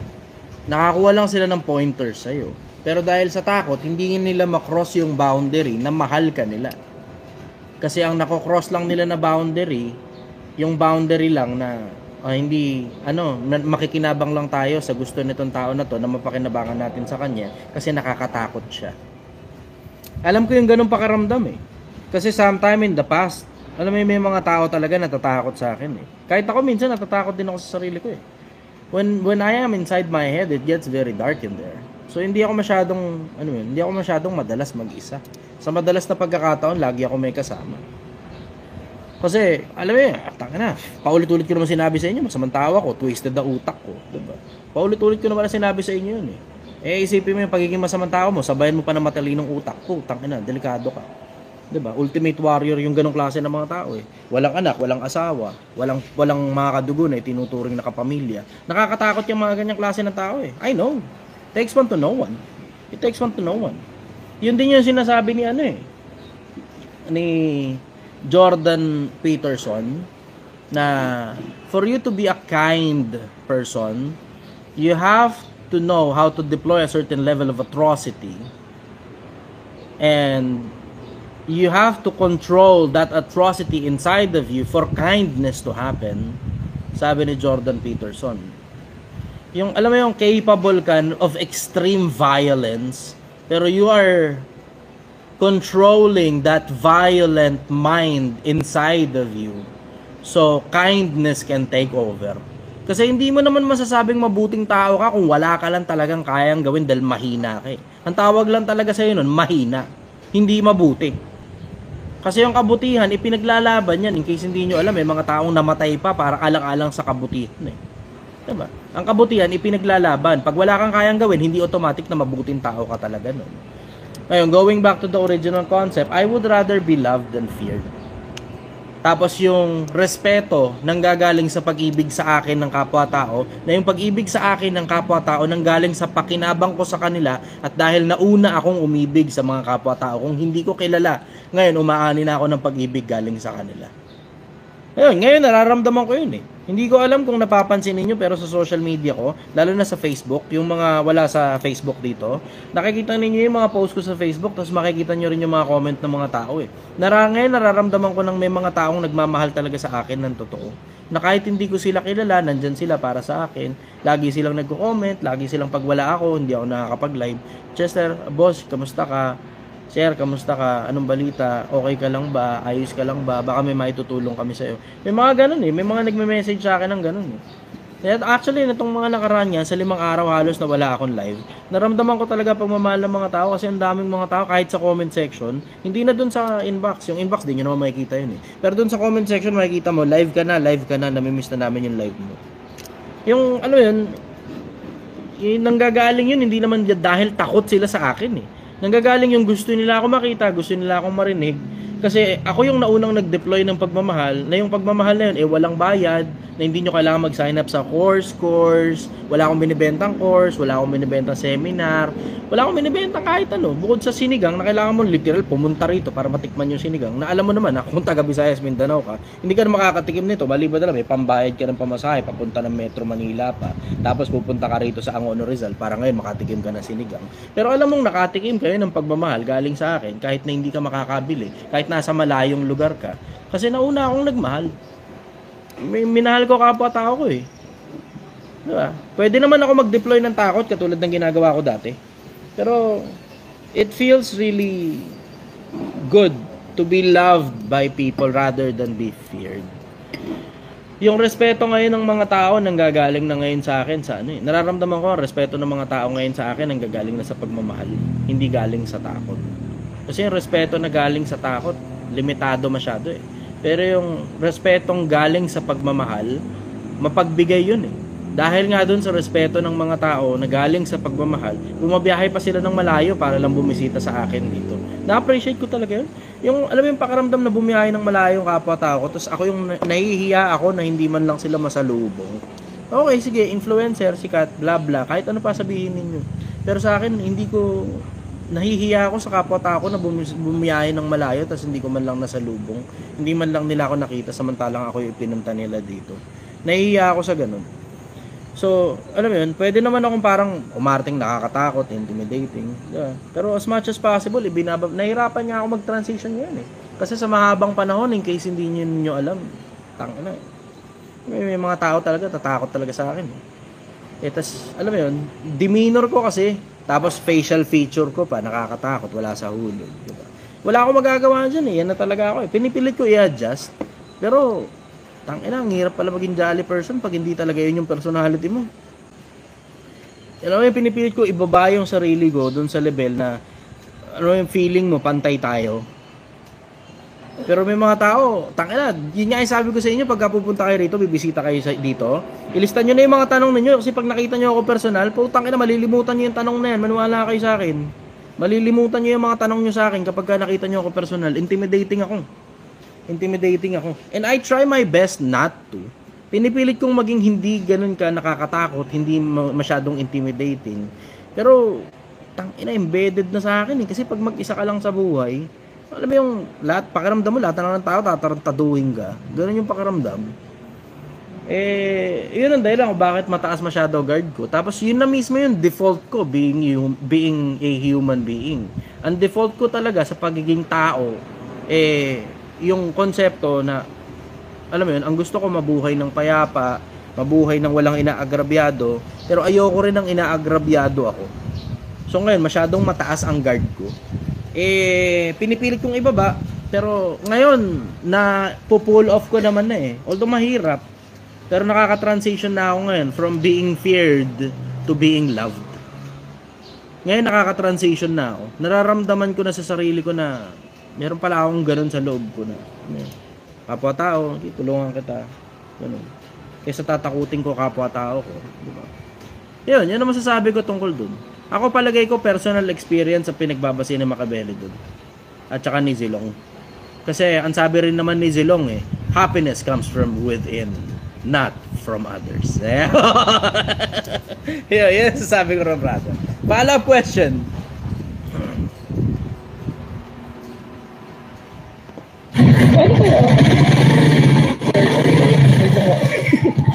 Nakakuha lang sila ng pointers sa'yo. Pero dahil sa takot, hindi nila makross yung boundary na mahal ka nila. Kasi ang nakocross lang nila na boundary, yung boundary lang na hindi, makikinabang lang tayo sa gusto nitong tao na to na mapakinabangan natin sa kanya kasi nakakatakot siya. Alam ko yung ganun pakiramdam eh. Kasi sometime in the past, alam mo may mga tao talaga natatakot sa akin eh. Kahit ako minsan natatakot din ako sa sarili ko eh. When I am inside my head, it gets very dark in there. So hindi ako masyadong madalas mag-isa. Sa madalas na pagkakataon, lagi ako may kasama. Kasi, alam mo paulit-ulit ko naman sinabi sa inyo, masamang tawa ko, twisted na utak ko, diba? Paulit-ulit ko naman sinabi sa inyo yun eh. Isipin mo yung pagiging masamang tao mo, sabayan mo pa ng matalinong utak ko, delikado ka. Diba? Ultimate warrior yung ganong klase ng mga tao eh. Walang anak, walang asawa, walang mga kadugo na tinuturing na kapamilya. Nakakatakot yung mga ganyang klase ng tao eh. I know. It takes one to know one. It takes one to know one. Yun din yung sinasabi ni Jordan Peterson na for you to be a kind person, you have to know how to deploy a certain level of atrocity, and you have to control that atrocity inside of you for kindness to happen. Sabi ni Jordan Peterson, yung alam mo yung capable ka of extreme violence, pero you are controlling that violent mind inside of you, so kindness can take over. Kasi hindi mo naman masasabing mabuting tao ka kung wala ka lang talagang kayang gawin dahil mahina ka eh. Ang tawag lang talaga sa'yo nun, mahina, hindi mabuti. Kasi yung kabutihan, ipinaglalaban yan. In case hindi nyo alam, may mga taong namatay pa para alang-alang sa kabutihan eh. Diba? Ang kabutihan, ipinaglalaban. Pag wala kang kayang gawin, hindi automatic na mabuting tao ka talaga nun. Ngayon, going back to the original concept, I would rather be loved than feared. Tapos yung respeto nanggagaling sa pag-ibig sa akin ng kapwa-tao, na yung pag-ibig sa akin ng kapwa-tao nanggaling sa pakinabang ko sa kanila, at dahil nauna akong umibig sa mga kapwa-tao kung hindi ko kilala, ngayon umaani na ako ng pag-ibig galing sa kanila. Ngayon nararamdaman ko yun eh. Hindi ko alam kung napapansin niyo, pero sa social media ko, lalo na sa Facebook, yung mga wala sa Facebook dito, nakikita niyo yung mga post ko sa Facebook, tapos makikita niyo rin yung mga comment ng mga tao eh. Ngayon nararamdaman ko nang may mga taong nagmamahal talaga sa akin ng totoo. Na kahit hindi ko sila kilala, nandyan sila para sa akin. Lagi silang nagko-comment, lagi silang pag wala ako, hindi ako nakakapag-live. Chester, boss, kamusta ka? Sir, kamusta ka? Anong balita? Okay ka lang ba? Ayos ka lang ba? Baka may maitutulong kami sa'yo. May mga ganun eh. May mga nagme-message sa akin ng ganun eh. Actually, itong mga nakaraan yan, sa 5 araw halos na wala akong live, naramdaman ko talaga pagmamahal ng mga tao kasi ang daming mga tao kahit sa comment section, hindi na dun sa inbox. Yung inbox, di nyo naman makikita yun eh. Pero dun sa comment section, makikita mo, live ka na, namimiss na namin yung live mo. Yung yun, yung nanggagaling yun, hindi naman dahil takot sila sa akin eh. Nanggagaling yung gusto nila ako makita, gusto nila akong marinig, Kasi ako yung naunang nag-deploy ng pagmamahal, na yung pagmamahal na yun, walang bayad, na hindi nyo kailangan mag-sign up sa course, wala akong binibentang course, wala akong binibentang seminar, wala akong binibentang kahit ano. Bukod sa sinigang, na kailangan mo literal pumunta rito para matikman yung sinigang, na alam mo naman, kung taga Visayas, Mindanao ka, hindi ka na makakatikim nito, maliban na lang, may pambayad ka ng pamasahe, papunta ng Metro Manila pa, tapos pupunta ka rito sa Angono Rizal, para ngayon makatikim ka ng sinigang. Pero alam mong nakatikim kayo ng pagmamahal galing sa akin, kahit na hindi ka makakabili, kahit nasa malayong lugar ka. Kasi nauna akong nagmahal. Minahal ko kapwa-tao ko eh. Diba? Pwede naman ako mag-deploy ng takot katulad ng ginagawa ko dati. Pero it feels really good to be loved by people rather than be feared. Yung respeto ngayon ng mga tao nanggagaling na ngayon sa akin sa ano eh. Nararamdaman ko ang respeto ng mga tao ngayon sa akin nanggagaling na sa pagmamahal, hindi galing sa takot. Kasi yung respeto na galing sa takot, limitado masyado eh. Pero yung respetong galing sa pagmamahal, mapagbigay yun eh. Dahil nga dun sa respeto ng mga tao na galing sa pagmamahal, bumabiyahe pa sila ng malayo para lang bumisita sa akin dito. Na-appreciate ko talaga yun. Yung, alam mo yung pakaramdam na bumiyahe ng malayo yung kapwa-tao ko, tapos ako yung nahihiya ako na hindi man lang sila masalubong. Okay, sige, influencer, sikat, bla bla, kahit ano pa sabihin ninyo. Pero sa akin, hindi ko... Nahihiya ako sa kapwa-tao ko na bumiyahe ng malayo tapos hindi ko man lang nasalubong. Hindi man lang nila ako nakita samantalang ako yung pinunta nila dito. Nahihiya ako sa ganun. So, alam mo yun, pwede naman akong parang umarting nakakatakot, intimidating. Diba? Pero as much as possible, nahirapan nga ako mag-transition ngayon eh. Kasi sa mahabang panahon, in case hindi nyo alam, tangina eh. May mga tao talaga, tatakot talaga sa akin eh. Tas, alam mo yun, demeanor ko kasi, tapos facial feature ko pa, nakakatakot, wala sa hulog. Diba? Wala akong magagawa dyan eh, yan na talaga ako eh. Pinipilit ko i-adjust, pero tangina, ang hirap pala maging jolly person pag hindi talaga yun yung personality mo. Alam mo yung pinipilit ko, ibaba yung sarili ko dun sa level na, ano yung feeling mo, pantay tayo. Pero may mga tao, tangina, yun nga yung sabi ko sa inyo, pagka pupunta kayo rito, bibisita kayo dito, ilistan nyo na yung mga tanong ninyo, kasi pag nakita nyo ako personal, tangina, malilimutan nyo yung tanong na yan, maniwala kayo sa akin. Malilimutan nyo yung mga tanong nyo sa akin kapag nakita nyo ako personal, intimidating ako. And I try my best not to. Pinipilit kong maging hindi ganun ka nakakatakot, hindi masyadong intimidating. Pero, tangina, embedded na sa akin eh, kasi pag mag-isa ka lang sa buhay, alam mo yung lahat, pakiramdam mo, lahat ng tao tatarantaduhin ka. Ganun yung pakiramdam. Yun ang dahilan kung bakit mataas masyado guard ko. Tapos yun na mismo yung default ko, being a human being. Ang default ko talaga sa pagiging tao, yung konsepto na, alam mo yun, ang gusto ko mabuhay ng payapa, mabuhay ng walang inaagrabyado, pero ayoko rin ng inaagrabyado ako. So ngayon, masyadong mataas ang guard ko. Pinipilit kong ibaba, pero ngayon na pull off ko naman na eh. Although mahirap, pero nakaka-transition na ako ngayon from being feared to being loved. Ngayon nakaka-transition na ako. Nararamdaman ko na sa sarili ko na meron pala akong ganun sa loob ko na kapwa-tao, tulungan kita. Ganun. Kaysa tatakutin ko kapwa-tao ko. Diba? Yun ang masasabi ko tungkol dun. Ako palagay ko personal experience sa pinagbabase ni Makabeli dun. At saka ni Zilong. Kasi ang sabi rin naman ni Zilong happiness comes from within, not from others. Yan sasabi ko rin, brother. Follow-up question.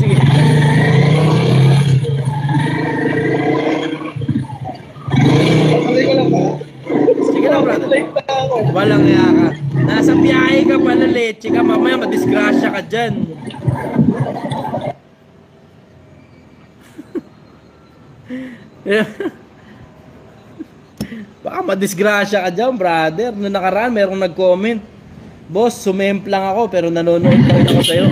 Sige. Sige na, brother. Walang iya ka. Nasa biyahe ka pala, leche ka. Mamaya madisgrasya ka dyan. Baka madisgrasya ka dyan, brother. Noong nakaraan, merong nag-comment. Boss, sumemplang ako pero nanonood pa rin ako sa'yo.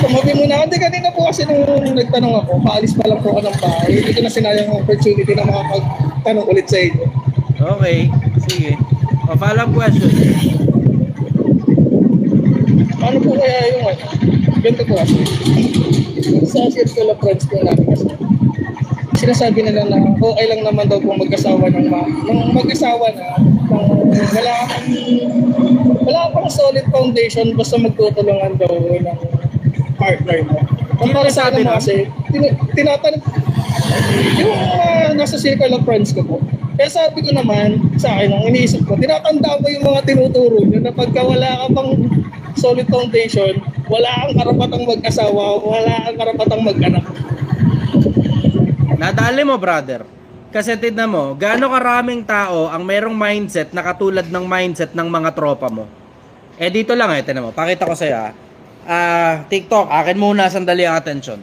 Tumabi muna. Hindi, kanina po kasi nung nagtanong ako, paalis pa lang po ako ng bahay. Hindi ko na sinayang opportunity na makapagtanong ulit sa inyo. Okay, sige. Follow-up question. Ano po kaya yung ganito po kasi? Sa circle of friends ko namin kasi. sinasabi nila na okay lang naman daw po mag-asawa ng mag-asawa na wala pang solid foundation basta magtutulungan daw ng partner mo. Ang para sa akin kasi, tinatanong yung nasa circle of friends ko po. Kaya sabi ko naman sa akin, ang iniisip ko, tinatanda ko yung mga tinuturo nyo na pagka wala ka pang solid foundation, wala kang karapatang mag-asawa, wala kang karapatang mag-anak. Nadali mo, brother. Kasi tignan mo, gaano karaming tao ang merong mindset na katulad ng mindset ng mga tropa mo. Eh dito lang tignan mo. Pakita ko sa'yo TikTok, akin muna sandali ang attention.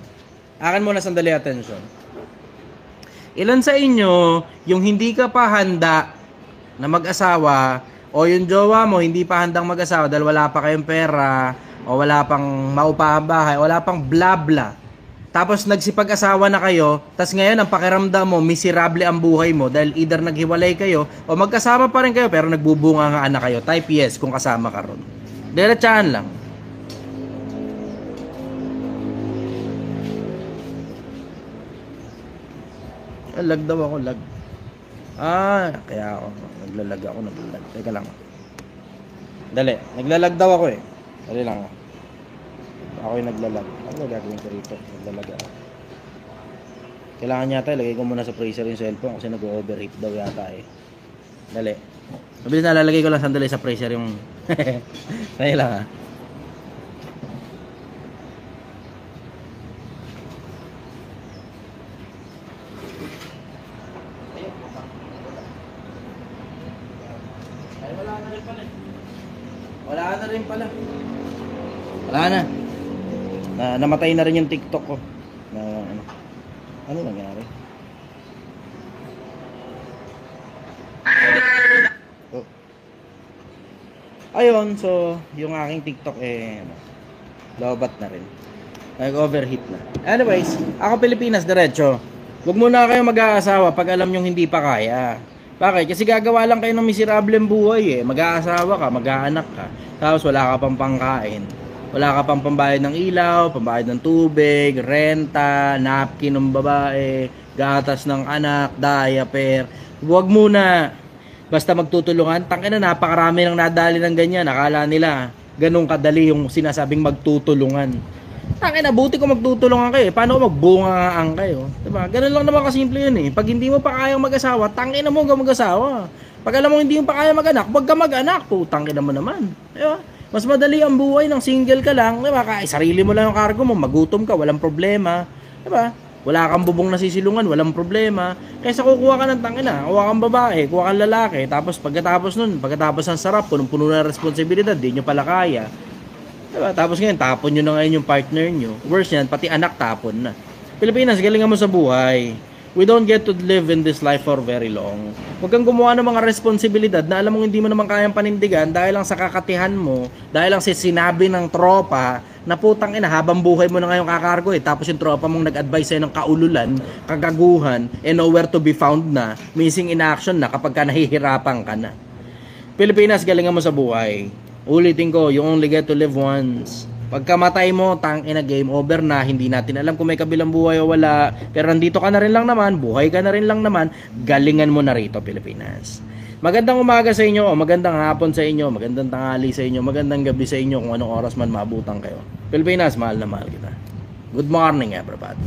Ilan sa inyo yung hindi ka pa handa na mag-asawa o yung jowa mo hindi pa handang mag-asawa dahil wala pa kayong pera o wala pang maupahang bahay, wala pang bla bla. Tapos nagsipag-asawa na kayo, tas ngayon ang pakiramdam mo, miserable ang buhay mo dahil either naghiwalay kayo o magkasama pa rin kayo pero nagbubunga nga anak kayo. Type yes kung kasama ka ron. Diretsahan lang. Lag daw ako, lag. Kaya ako, naglalag. Teka lang. Dali, naglalag daw ako eh. Dali lang. Ako yung naglalag. Ano gagawin ko rito? Naglalag ako. Kailangan yata, ilagay ko muna sa freezer yung cellphone kasi nag-overheat daw yata eh. Dali. Mabilis na, lalagay ko lang sandali sa freezer yung... Dali lang Wala na. Namatay na rin yung TikTok ko. Ano nangyari? Oh. Ayun, so yung aking TikTok lobat na rin. Nag-overheat na. Anyways, ako Pilipinas diretso. Huwag muna kayo mag-aasawa pag alam nyo hindi pa kaya. Bakit? Kasi gagawa lang kayo ng miserableng buhay eh. Mag-aasawa ka, mag-aanak ka. Tapos wala ka pang pangkain. Wala ka pang pambayad ng ilaw, pambayad ng tubig, renta, napkin ng babae, gatas ng anak, diaper. Huwag muna. Basta magtutulungan. Tangina, napakarami nang nadali ng ganyan. Akala nila ganun kadali yung sinasabing magtutulungan. Tangina, buti kung magtutulungan kayo. Paano kung magbungaan kayo? Diba? Ganun lang naman kasimple yun eh. Pag hindi mo pa kayang mag-asawa, tangina mo huwag mag-asawa. Pag alam mo hindi mo pa kayang mag-anak, huwag ka mag-anak. Tangina mo naman. Diba? Mas madali ang buhay ng single ka lang, diba? Sarili mo lang yung cargo mo, magutom ka, walang problema. Diba? Wala kang bubong nasisilungan, walang problema. Kaysa kukuha ka ng tangina, kuha kang babae, kuha kang lalaki, tapos pagkatapos ng sarap, punong-puno na responsibilidad, di nyo pala kaya. Diba? Tapos ngayon, tapon nyo na ngayon yung partner nyo. Worse yan, pati anak tapon na. Pilipinas, galingan mo sa buhay. We don't get to live in this life for very long. Huwag kang gumawa ng mga responsibilidad na alam mong hindi mo naman kayang panindigan dahil lang sa kakatihan mo, dahil lang sa sinabi ng tropa na putang ina, habang buhay mo na ngayong kakargo eh. Tapos yung tropa mong nag-advise sa'yo ng kaululan, kagaguhan, and nowhere to be found na, missing in action na kapag ka nahihirapan ka na. Pilipinas, galingan mo sa buhay. Ulitin ko, you only get to live once. Pagkamatay mo, tangina, game over na. Hindi natin alam kung may kabilang buhay o wala. Pero nandito ka na rin lang naman, buhay ka na rin lang naman, galingan mo na rito, Pilipinas. Magandang umaga sa inyo, o magandang hapon sa inyo, magandang tanghali sa inyo, magandang gabi sa inyo kung anong oras man maabutan kayo. Pilipinas, mahal na mahal kita. Good morning, everybody.